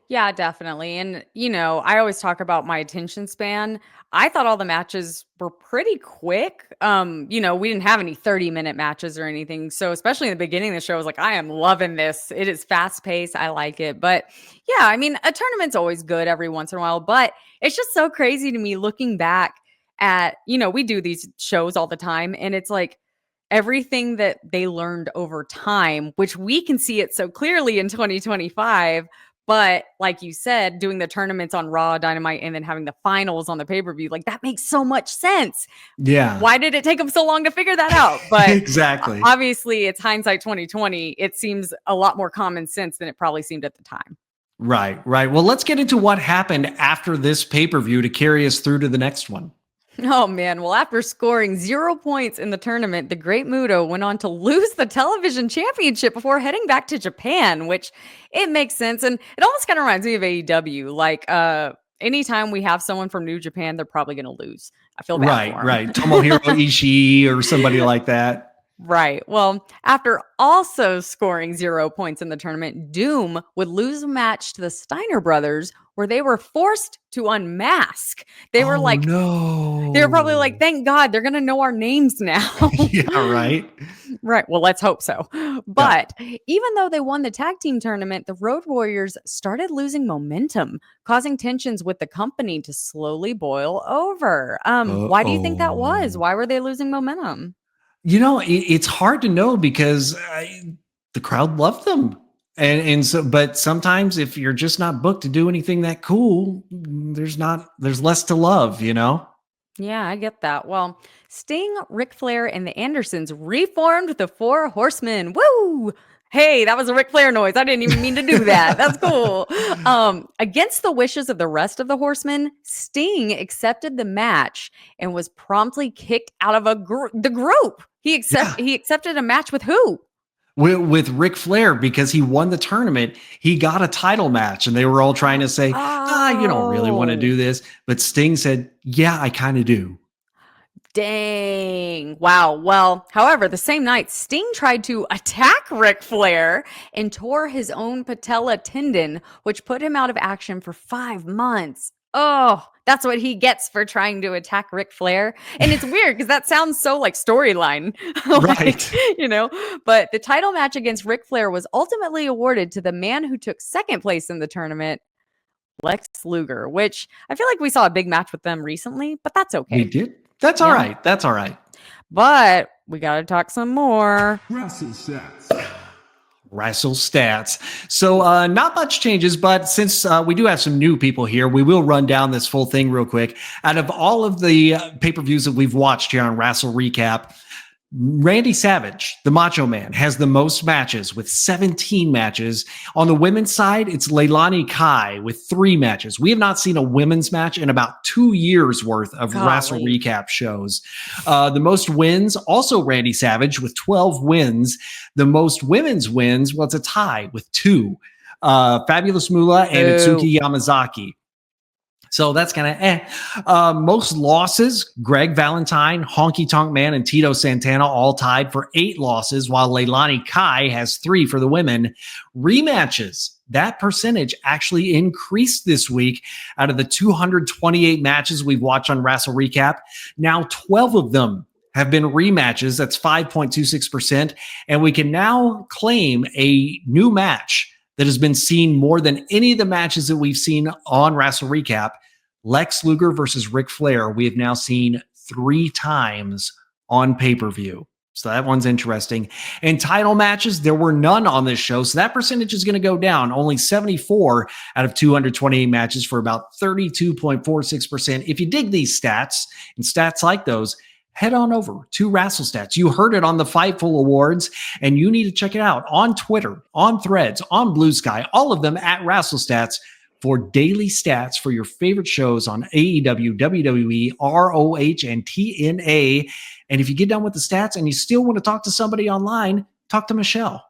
Yeah, definitely. And, I always talk about my attention span. I thought all the matches were pretty quick. We didn't have any 30-minute matches or anything. So, especially in the beginning of the show, I was like, I am loving this. It is fast paced. I like it. But yeah, I mean, a tournament's always good every once in a while. But it's just so crazy to me looking back at, we do these shows all the time. And it's like, everything that they learned over time, which we can see it so clearly in 2025. But like you said, doing the tournaments on Raw, Dynamite, and then having the finals on the pay-per-view, like that makes so much sense. Yeah. Why did it take them so long to figure that out? But exactly. Obviously, it's hindsight 2020. It seems a lot more common sense than it probably seemed at the time. Right. Well, let's get into what happened after this pay-per-view to carry us through to the next one. Oh, man. Well, after scoring 0 points in the tournament, the Great Muto went on to lose the television championship before heading back to Japan, which it makes sense. And it almost kind of reminds me of AEW. Like, anytime we have someone from New Japan, they're probably going to lose. I feel bad for him. Right. Tomohiro Ishii or somebody like that. Right. Well, after also scoring 0 points in the tournament, Doom would lose a match to the Steiner brothers where they were forced to unmask. They were like, no. They were probably like, thank God they're going to know our names now. Yeah, right. Right. Well, let's hope so. But even though they won the tag team tournament, the Road Warriors started losing momentum, causing tensions with the company to slowly boil over. Why do you think that was? Why were they losing momentum? It's hard to know because the crowd loved them. And so, but sometimes if you're just not booked to do anything that cool, there's less to love, Yeah, I get that. Well, Sting, Ric Flair, and the Andersons reformed the Four Horsemen. Woo! Hey, that was a Ric Flair noise. I didn't even mean to do that. That's cool. Against the wishes of the rest of the Horsemen, Sting accepted the match and was promptly kicked out of the group. He accepted a match with who? With Ric Flair, because he won the tournament. He got a title match, and they were all trying to say, you don't really want to do this. But Sting said, yeah, I kind of do. Dang. Wow. Well, however, the same night, Sting tried to attack Ric Flair and tore his own patella tendon, which put him out of action for 5 months. Oh, that's what he gets for trying to attack Ric Flair. And it's weird because that sounds so like storyline. Right. But the title match against Ric Flair was ultimately awarded to the man who took second place in the tournament, Lex Luger, which I feel like we saw a big match with them recently, but that's okay. We did. That's all right. That's all right. But we got to talk some more. Wrestle stats. So not much changes, but since we do have some new people here, we will run down this full thing real quick. Out of all of the pay-per-views that we've watched here on Wrestle Recap, Randy Savage, the Macho Man, has the most matches with 17 matches. On the women's side, it's Leilani Kai with 3 matches. We have not seen a women's match in about 2 years worth of Wrestle Recap shows. The most wins, also Randy Savage with 12 wins. The most women's wins, well, it's a tie with 2. Fabulous Moolah and Itsuki Yamazaki. So that's kind of most losses, Greg Valentine, Honky Tonk Man, and Tito Santana all tied for 8 losses, while Leilani Kai has 3 for the women. Rematches, that percentage actually increased this week. Out of the 228 matches we've watched on Wrestle Recap, now 12 of them have been rematches. That's 5.26%. And we can now claim a new match that has been seen more than any of the matches that we've seen on Wrestle Recap. Lex Luger versus Ric Flair, we have now seen 3 times on pay-per-view. So that one's interesting. And title matches, there were none on this show. So that percentage is going to go down. Only 74 out of 228 matches for about 32.46%. If you dig these stats and stats like those, head on over to WrestleStats. You heard it on the Fightful Awards, and you need to check it out on Twitter, on Threads, on Blue Sky, all of them at WrestleStats for daily stats for your favorite shows on AEW, WWE, ROH, and TNA. And if you get done with the stats and you still want to talk to somebody online, talk to Michelle.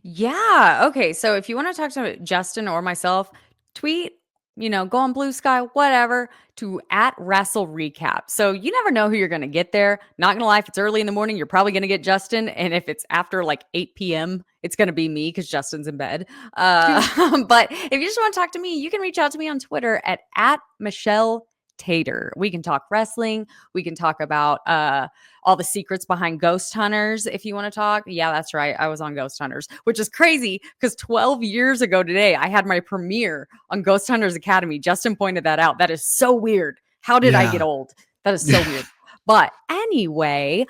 Yeah. Okay. So if you want to talk to Justin or myself, tweet, go on Blue Sky, whatever, to at Wrestle Recap. So you never know who you're going to get there. Not going to lie, if it's early in the morning, you're probably going to get Justin. And if it's after like 8 p.m., it's going to be me because Justin's in bed. But if you just want to talk to me, you can reach out to me on Twitter at Michelle Tater. We can talk wrestling. We can talk about all the secrets behind Ghost Hunters. If you want to talk, yeah, that's right. I was on Ghost Hunters, which is crazy because 12 years ago today, I had my premiere on Ghost Hunters Academy. Justin pointed that out. That is so weird. How did I get old? That is so weird. But anyway,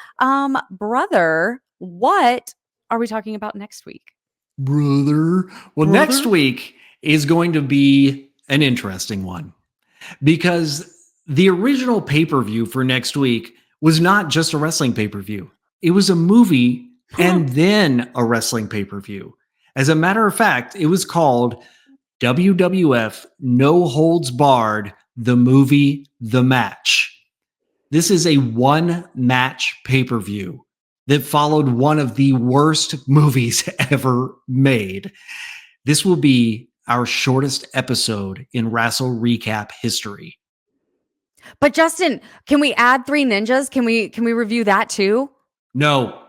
brother, what are we talking about next week? Brother. Well, next week is going to be an interesting one because the original pay-per-view for next week was not just a wrestling pay-per-view. It was a movie and then a wrestling pay-per-view. As a matter of fact, it was called WWF No Holds Barred, the movie, The Match. This is a 1-match pay-per-view that followed one of the worst movies ever made. This will be our shortest episode in Wrestle Recap history. But Justin, can we add 3 Ninjas? Can we review that too? No.